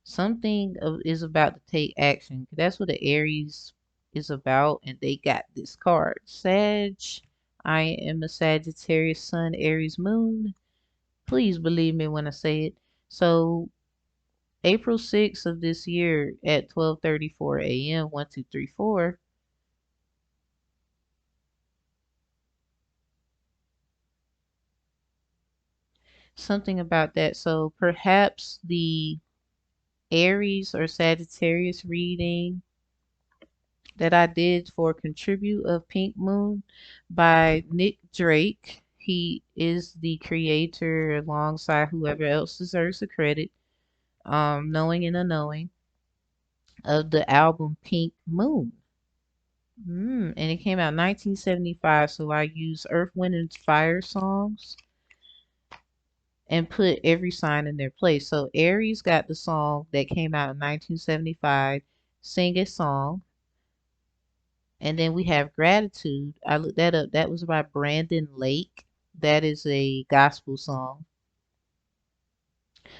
Something is about to take action. That's what the Aries is about, and they got this card. Sag, I am a Sagittarius Sun, Aries Moon. Please believe me when I say it. So April 6th of this year at 12:34 a.m. 1234. Something about that. So perhaps the Aries or Sagittarius reading that I did for Contribute of Pink Moon by Nick Drake. He is the creator alongside whoever else deserves the credit, knowing and unknowing, of the album Pink Moon. And it came out 1975, so I used Earth, Wind, and Fire songs and put every sign in their place. So Aries got the song that came out in 1975, Sing a Song. And then we have Gratitude. I looked that up. That was by Brandon Lake. That is a gospel song.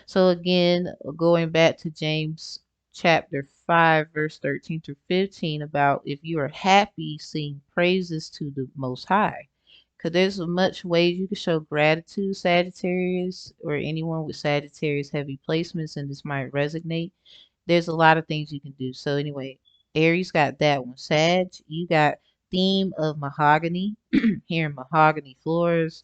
So again, going back to James chapter 5, verse 13 through 15, about if you are happy, sing praises to the Most High. Because there's much ways you can show gratitude, Sagittarius, or anyone with Sagittarius heavy placements, and this might resonate. There's a lot of things you can do. So anyway, Aries got that one. Sag, you got theme of mahogany, hearing mahogany floors.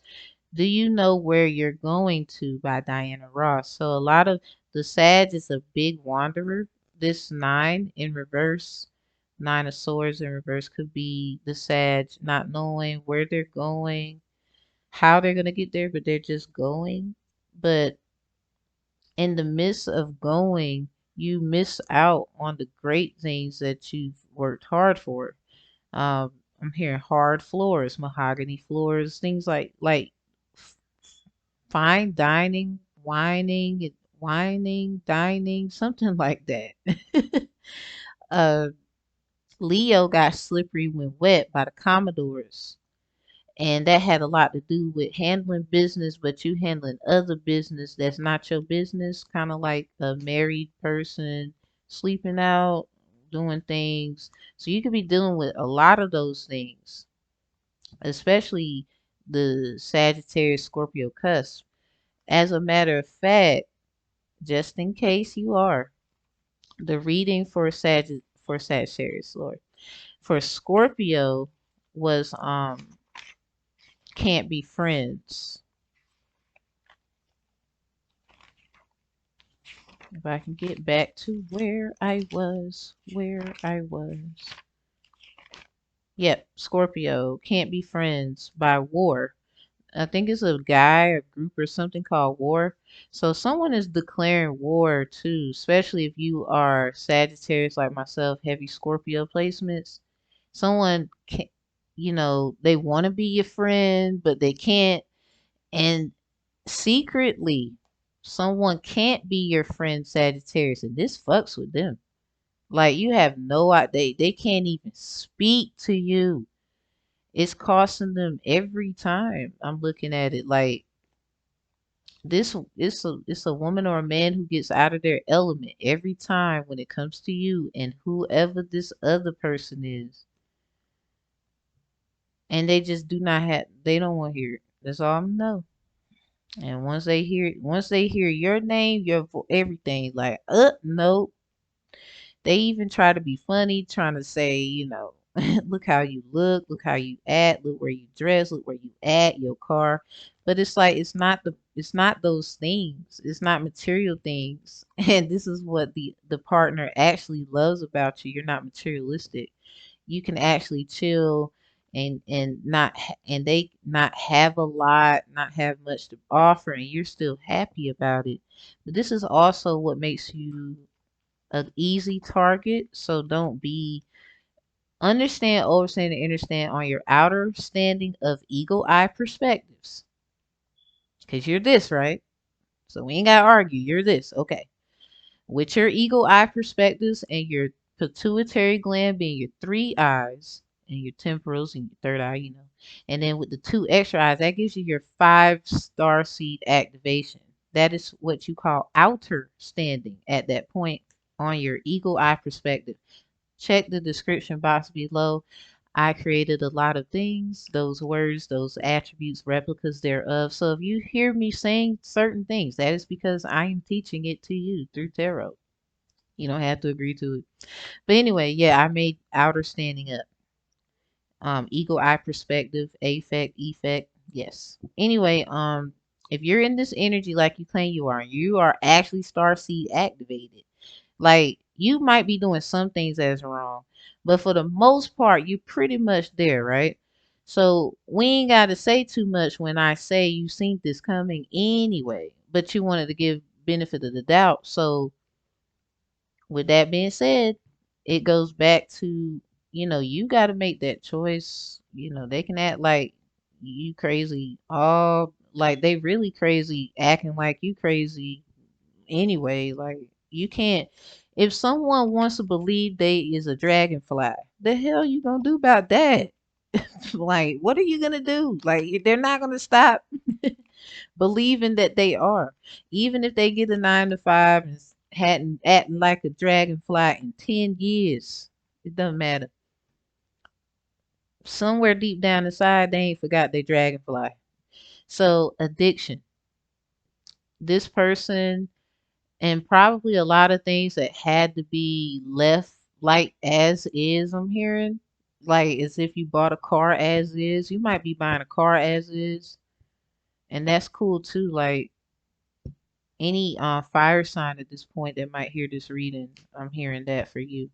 Do you know where you're going to by Diana Ross? So a lot of the Sag is a big wanderer. This nine in reverse, nine of swords in reverse could be the Sag not knowing where they're going, how they're gonna get there, but they're just going. But in the midst of going, you miss out on the great things that you've worked hard for. I'm hearing hard floors, mahogany floors, things like fine dining, whining, dining, something like that. uh, Leo got Slippery When Wet by the Commodores. And that had a lot to do with handling business, but you handling other business that's not your business, kind of like a married person sleeping out, doing things. So you could be dealing with a lot of those things, especially the Sagittarius Scorpio cusp. As a matter of fact, just in case you are, the reading for Sagittarius, Lord, for Scorpio was Can't Be Friends. If I can get back to where I was. Yep, Scorpio, Can't Be Friends by War. I think it's a guy or group or something called War. So someone is declaring war too, especially if you are Sagittarius like myself, heavy Scorpio placements. Someone can, they want to be your friend, but they can't. And secretly, someone can't be your friend Sagittarius, and this fucks with them. Like you have no idea. They can't even speak to you. It's costing them every time. I'm looking at it like this. It's a woman or a man who gets out of their element every time when it comes to you and whoever this other person is. And they just do not have. They don't want to hear it. That's all I know. And once they hear your name, everything like, no. They even try to be funny, trying to say, look how you look how you act, look where you dress, look where you at, your car. But it's like it's not those things. It's not material things. And this is what the partner actually loves about you. You're not materialistic. You can actually chill and and they not have a lot, not have much to offer, and you're still happy about it. But this is also what makes you an easy target. So don't be understand, overstand, and understand on your outer standing of eagle eye perspectives. Because you're this, right? So we ain't gotta argue. You're this, okay? With your eagle eye perspectives and your pituitary gland being your three eyes and your temporals and your third eye, and then with the two extra eyes, that gives you your five star seed activation. That is what you call outer standing at that point on your eagle eye perspective. Check the description box below. I created a lot of things, those words, those attributes, replicas thereof. So if you hear me saying certain things, that is because I am teaching it to you through tarot. You don't have to agree to it. But anyway, yeah, I made outer standing up. Eagle eye perspective, affect, effect. Yes. Anyway, if you're in this energy like you claim you are actually star seed activated. Like you might be doing some things as wrong, but for the most part, you're pretty much there, right? So we ain't got to say too much when I say you seen this coming anyway, but you wanted to give benefit of the doubt. So with that being said, it goes back to, you got to make that choice. They can act like you crazy, all like they really crazy, acting like you crazy anyway. Like you can't. If someone wants to believe they is a dragonfly, the hell you gonna do about that? Like, what are you gonna do? Like, they're not gonna stop believing that they are, even if they get a 9 to 5 and hadn't acting like a dragonfly in 10 years. It doesn't matter. Somewhere deep down inside, they ain't forgot they dragonfly. So addiction. This person and probably a lot of things that had to be left like as is. I'm hearing like as if you bought a car as is. You might be buying a car as is, and that's cool too. Like any fire sign at this point that might hear this reading, I'm hearing that for you.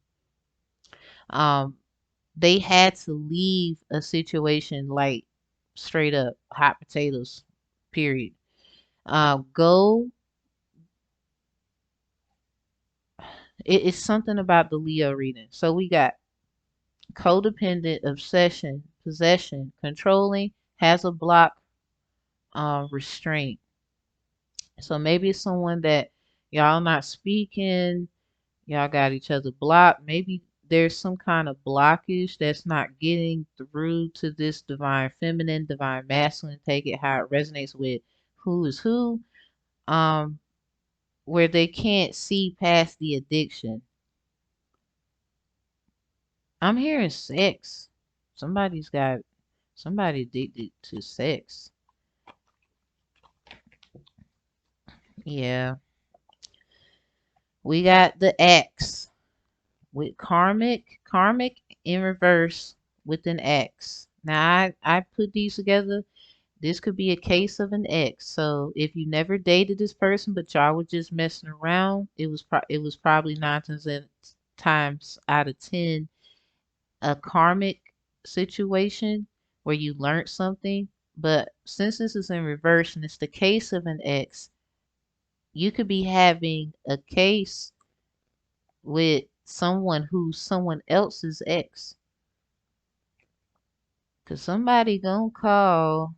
Um, they had to leave a situation like straight up hot potatoes. Period. Go. It's something about the Leo reading. So we got codependent, obsession, possession, controlling, has a block, restraint. So maybe it's someone that y'all not speaking, y'all got each other blocked. Maybe there's some kind of blockage that's not getting through to this divine feminine, divine masculine, take it how it resonates with who is who, um, where they can't see past the addiction. I'm hearing sex. Somebody's got somebody addicted to sex. Yeah. We got the X with karmic in reverse with an X. Now I put these together. This could be a case of an X. So if you never dated this person, but y'all were just messing around, it was probably 9 times out of 10 a karmic situation where you learned something. But since this is in reverse and it's the case of an X, you could be having a case with someone who's someone else's ex. Cause somebody gonna call,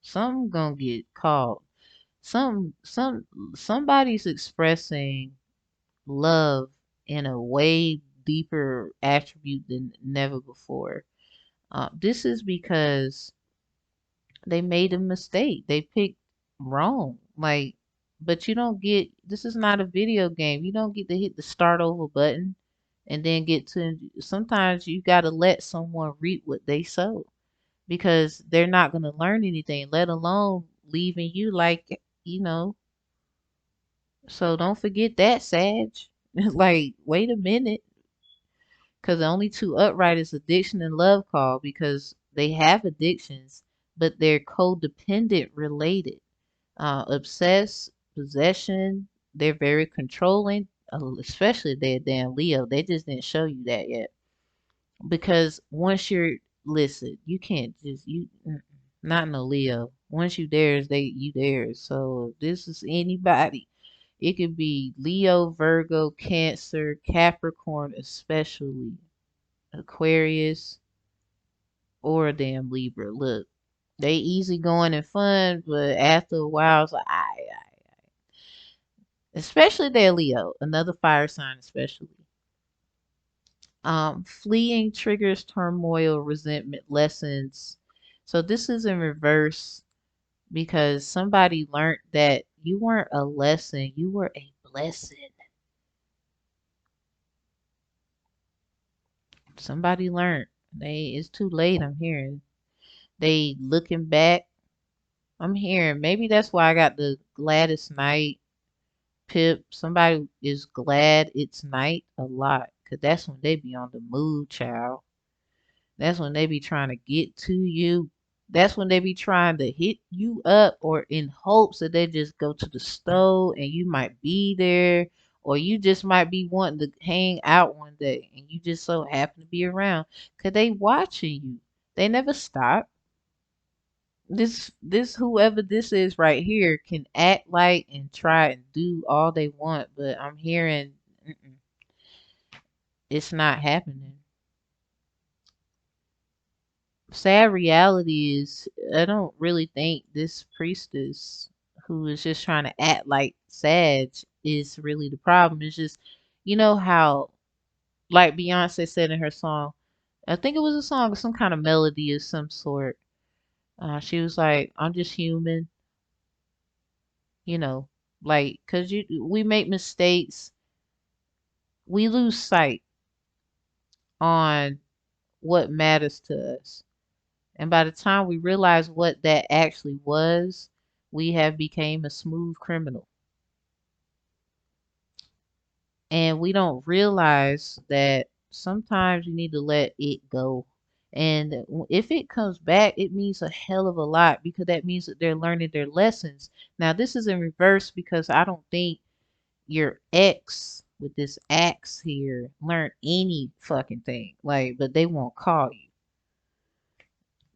some gonna get called. Somebody's expressing love in a way deeper attribute than never before. This is because they made a mistake. They picked wrong. Like, but you don't get, this is not a video game. You don't get to hit the start over button and then get to, sometimes you got to let someone reap what they sow because they're not going to learn anything, let alone leaving you like, you know, so don't forget that, Sag. Like, wait a minute. Because the only two upright is addiction and love call because they have addictions, but they're codependent related. Obsessed, possession, they're very controlling, especially their damn Leo. They just didn't show you that yet. Because once you're, listen, you can't just, not no Leo. Once you theirs, you theirs. So if this is anybody. It could be Leo, Virgo, Cancer, Capricorn, especially Aquarius, or a damn Libra. Look, they easy going and fun, but after a while, it's like, especially their Leo, another fire sign, especially. Fleeing triggers turmoil, resentment, lessons. So this is in reverse because somebody learned that you weren't a lesson, you were a blessing. Somebody learned. It's too late, I'm hearing. They looking back. I'm hearing maybe that's why I got the gladdest night Pip, somebody is glad it's night a lot, 'cause that's when they be on the mood, child. That's when they be trying to get to you. That's when they be trying to hit you up or in hopes that they just go to the stove and you might be there or you just might be wanting to hang out one day and you just so happen to be around 'cause they watching you. They never stop. This whoever this is right here can act like and try and do all they want, but I'm hearing it's not happening. Sad reality is I don't really think this priestess who is just trying to act like Sag is really the problem. It's just you know how like Beyonce said in her song, I think it was a song with some kind of melody of some sort. She was like, "I'm just human," you know, like, cause we make mistakes, we lose sight on what matters to us, and by the time we realize what that actually was, we have became a smooth criminal, and we don't realize that sometimes you need to let it go. And if it comes back, it means a hell of a lot because that means that they're learning their lessons. Now, this is in reverse because I don't think your ex with this axe here learn any fucking thing. Like, but they won't call you.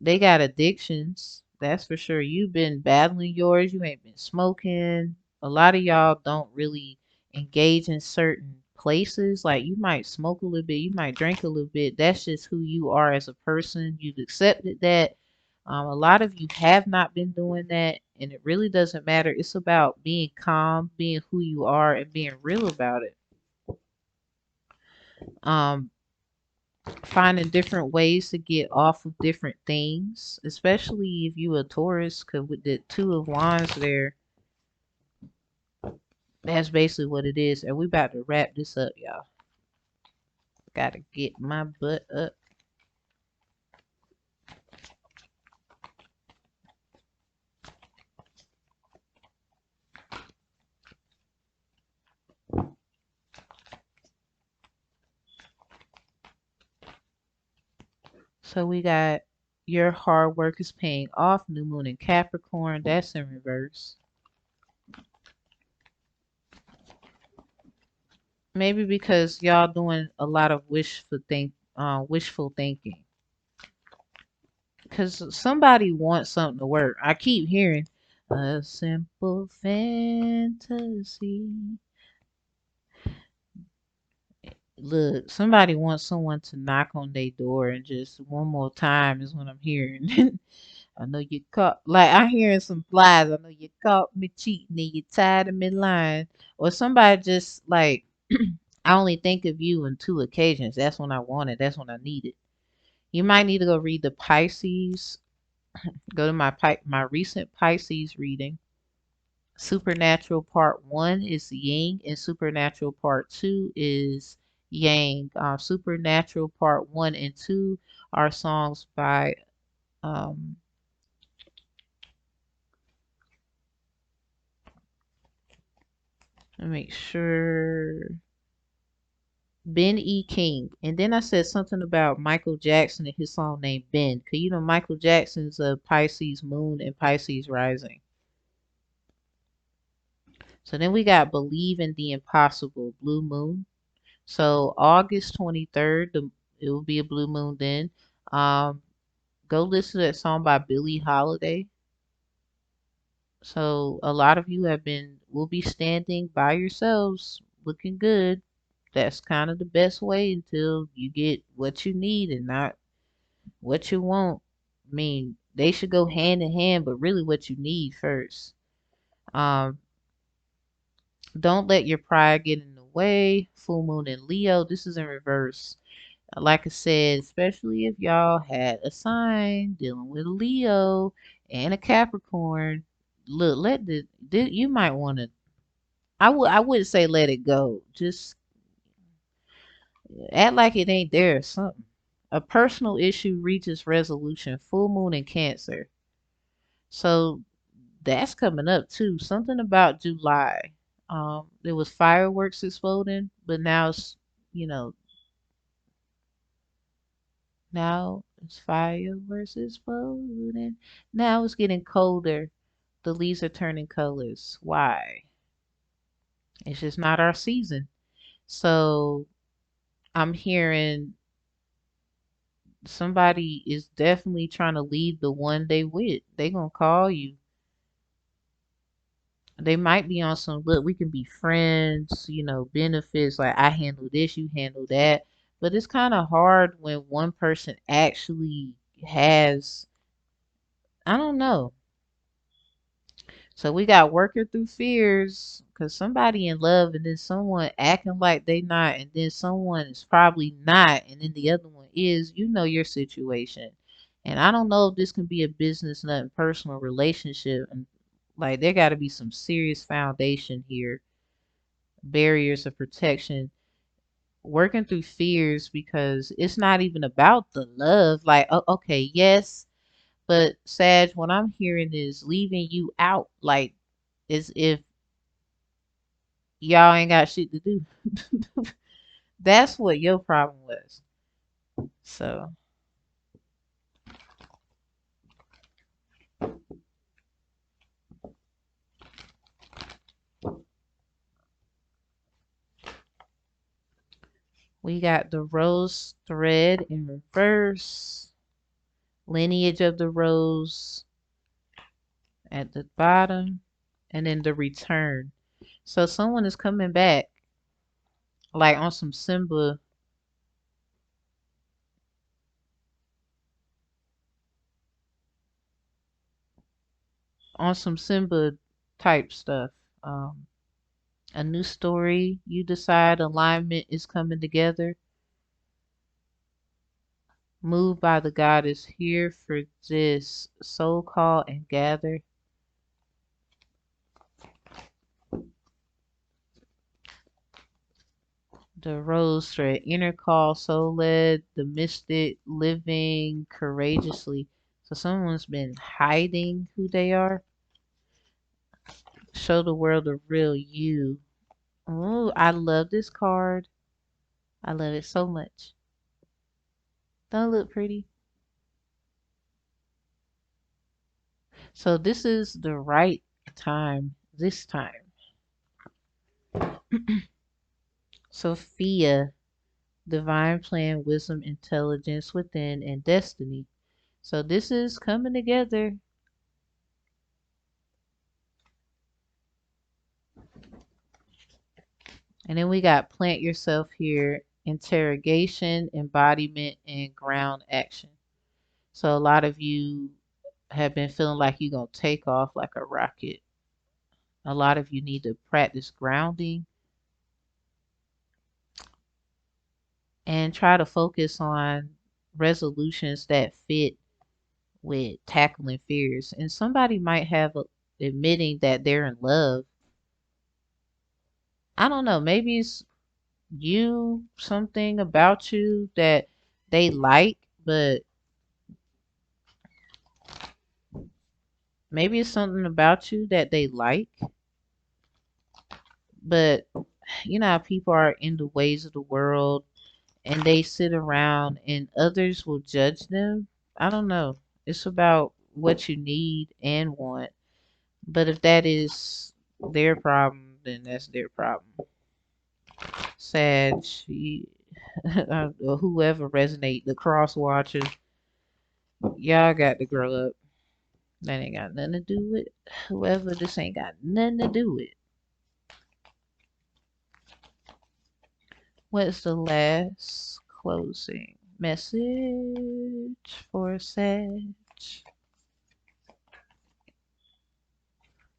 They got addictions. That's for sure. You've been battling yours. You ain't been smoking. A lot of y'all don't really engage in certain places. Like you might smoke a little bit, you might drink a little bit. That's just who you are as a person. You've accepted that. A lot of you have not been doing that, and it really doesn't matter. It's about being calm, being who you are, and being real about it. Um, Finding different ways to get off of different things, especially if you a Taurus, because with the Two of Wands there, that's basically what it is. And we about to wrap this up, y'all. Gotta get my butt up. So we got your hard work is paying off. New moon in Capricorn. That's in reverse. Maybe because y'all doing a lot of wishful thinking. Because somebody wants something to work. I keep hearing a simple fantasy. Look, somebody wants someone to knock on their door and just one more time is what I'm hearing. I know you caught, like I hearing some flies. I know you caught me cheating and you tired of me lying. Or somebody just like, I only think of you on two occasions. That's when I want it. That's when I need it. You might need to go read the Pisces. Go to my recent Pisces reading. Supernatural part one is Yin, and Supernatural part two is Yang. Supernatural part one and two are songs by um, Let me make sure. Ben E. King. And then I said something about Michael Jackson and his song named Ben. Cause you know Michael Jackson's a Pisces moon and Pisces rising. So then we got Believe in the Impossible, Blue Moon. So August 23rd, it will be a blue moon then. Um, Go listen to that song by Billie Holiday. So a lot of you will be standing by yourselves looking good. That's kind of the best way until you get what you need and not what you want. I mean, they should go hand in hand, but really what you need first. Um, don't let your pride get in the way. Full moon in Leo. This is in reverse. Like I said, especially if y'all had a sign dealing with a Leo and a Capricorn, look, you might want to. I wouldn't say let it go. Just act like it ain't there or something. A personal issue reaches resolution. Full moon in Cancer. So that's coming up too. Something about July. There was fireworks exploding, but now it's, you know, now it's fireworks exploding. Now it's getting colder. The leaves are turning colors. Why? It's just not our season. So I'm hearing somebody is definitely trying to leave the one they with. They gonna call you. They might be on some look, we can be friends, benefits like I handle this, you handle that. But it's kind of hard when one person actually has, I don't know. So we got working through fears because somebody in love and then someone acting like they not and then someone is probably not and then the other one is, your situation. And I don't know if this can be a business, not personal relationship. And like there got to be some serious foundation here, barriers of protection, working through fears because it's not even about the love. Like, okay, yes, but Sag, what I'm hearing is leaving you out, like as if y'all ain't got shit to do. That's what your problem was. So we got the rose thread in reverse, lineage of the rose at the bottom, and then the return. So someone is coming back, like on some Simba type stuff. Um, a new story. You decide alignment is coming together. Moved by the God is here for this. Soul call and gather. The rose thread, inner call, soul led, the mystic, living courageously. So someone's been hiding who they are. Show the world the real you. Oh, I love this card. I love it so much. Don't it look pretty? So this is the right time this time. Sophia, divine plan, wisdom, intelligence within, and destiny. So this is coming together. And then we got plant yourself here, interrogation, embodiment, and ground action. So a lot of you have been feeling like you're going to take off like a rocket. A lot of you need to practice grounding and try to focus on resolutions that fit with tackling fears. And somebody might have admitting that they're in love. I don't know. Maybe it's something about you that they like, but maybe it's something about you that they like, But you know how people are in the ways of the world and they sit around and others will judge them. I don't know. It's about what you need and want. But if that is their problem, then that's their problem. Sag, or whoever resonate, the cross watchers, y'all got to grow up. That ain't got nothing to do with whoever. This ain't got nothing to do with. What's the last closing message for Sag?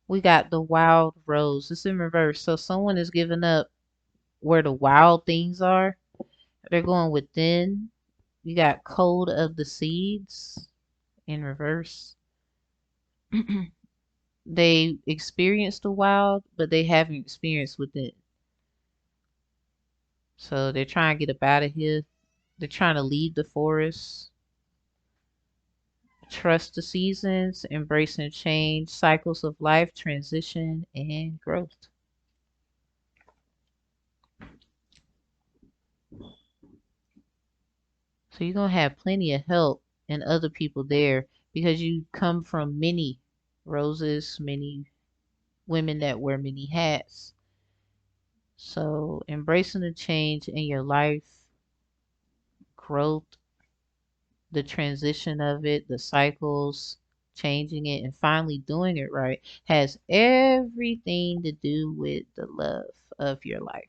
We got the wild rose. It's in reverse. So someone is giving up where the wild things are. They're going within. You got cold of the seeds in reverse. They experience the wild, but they haven't experienced within. So they're trying to get up out of here. They're trying to leave the forest. Trust the seasons, embracing change, cycles of life, transition, and growth. So you're gonna have plenty of help and other people there because you come from many roses, many women that wear many hats. So embracing the change in your life, growth, the transition of it, the cycles, changing it, and finally doing it right has everything to do with the love of your life.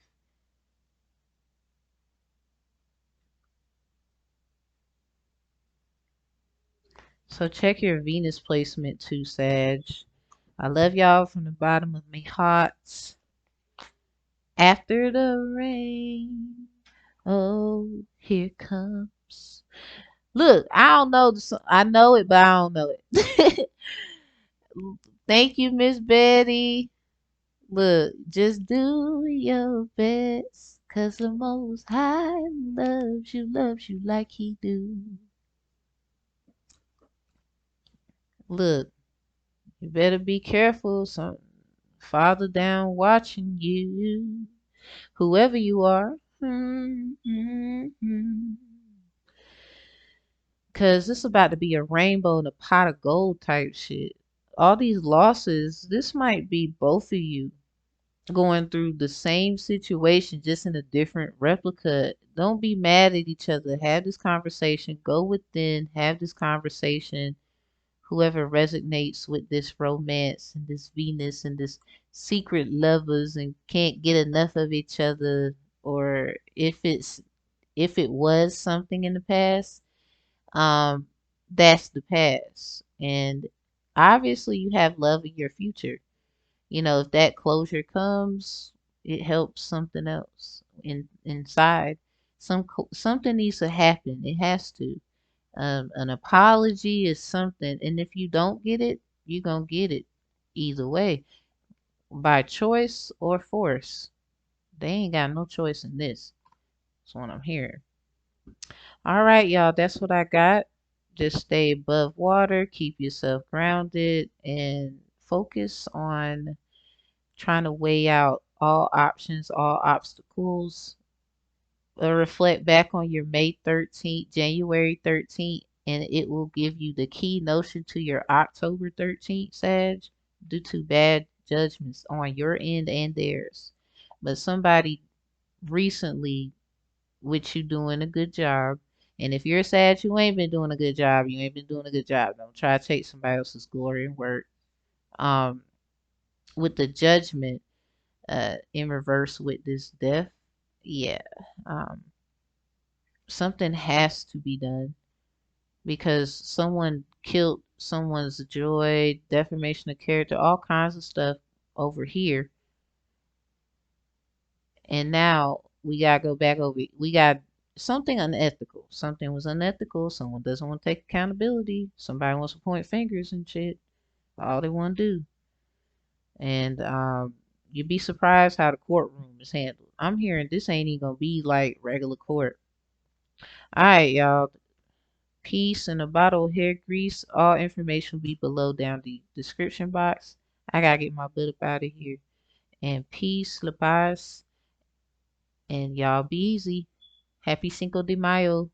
So check your Venus placement too, Sag. I love y'all from the bottom of my heart. After the rain, oh, here comes. Look, I don't know the song. I know it, but I don't know it. Thank you, Miss Betty. Look, just do your best, 'cause the Most High loves you like he do. Look, you better be careful. Some father down watching you, whoever you are. Cause this about to be a rainbow and a pot of gold type shit. All these losses, this might be both of you going through the same situation, just in a different replica. Don't be mad at each other. Have this conversation. Go within. Have this conversation. Whoever resonates with this romance and this Venus and this secret lovers and can't get enough of each other, or if it was something in the past, um, that's the past. And obviously you have love in your future. You know, if that closure comes, it helps something else inside. Something needs to happen. It has to. An apology is something, and if you don't get it, you're gonna get it either way, by choice or force. They ain't got no choice in this. That's what I'm hearing. All right, y'all, that's what I got. Just stay above water, keep yourself grounded, and focus on trying to weigh out all options, all obstacles. Reflect back on your May 13th, January 13th, and it will give you the key notion to your October 13th, Sag, due to bad judgments on your end and theirs. But somebody recently with you doing a good job. And if you're sad you ain't been doing a good job, you ain't been doing a good job. Don't try to take somebody else's glory and work. Um, with the judgment in reverse with this death, yeah. Um, something has to be done because someone killed someone's joy, defamation of character, all kinds of stuff over here. And now we gotta go back over. We got something unethical. Something was unethical. Someone doesn't want to take accountability. Somebody wants to point fingers and shit. All they want to do. And you'd be surprised how the courtroom is handled. I'm hearing this ain't even gonna be like regular court. All right, y'all. Peace and a bottle of hair grease. All information will be below down the description box. I gotta get my butt up out of here. And peace, La Paz, and y'all be easy. Happy Cinco de Mayo.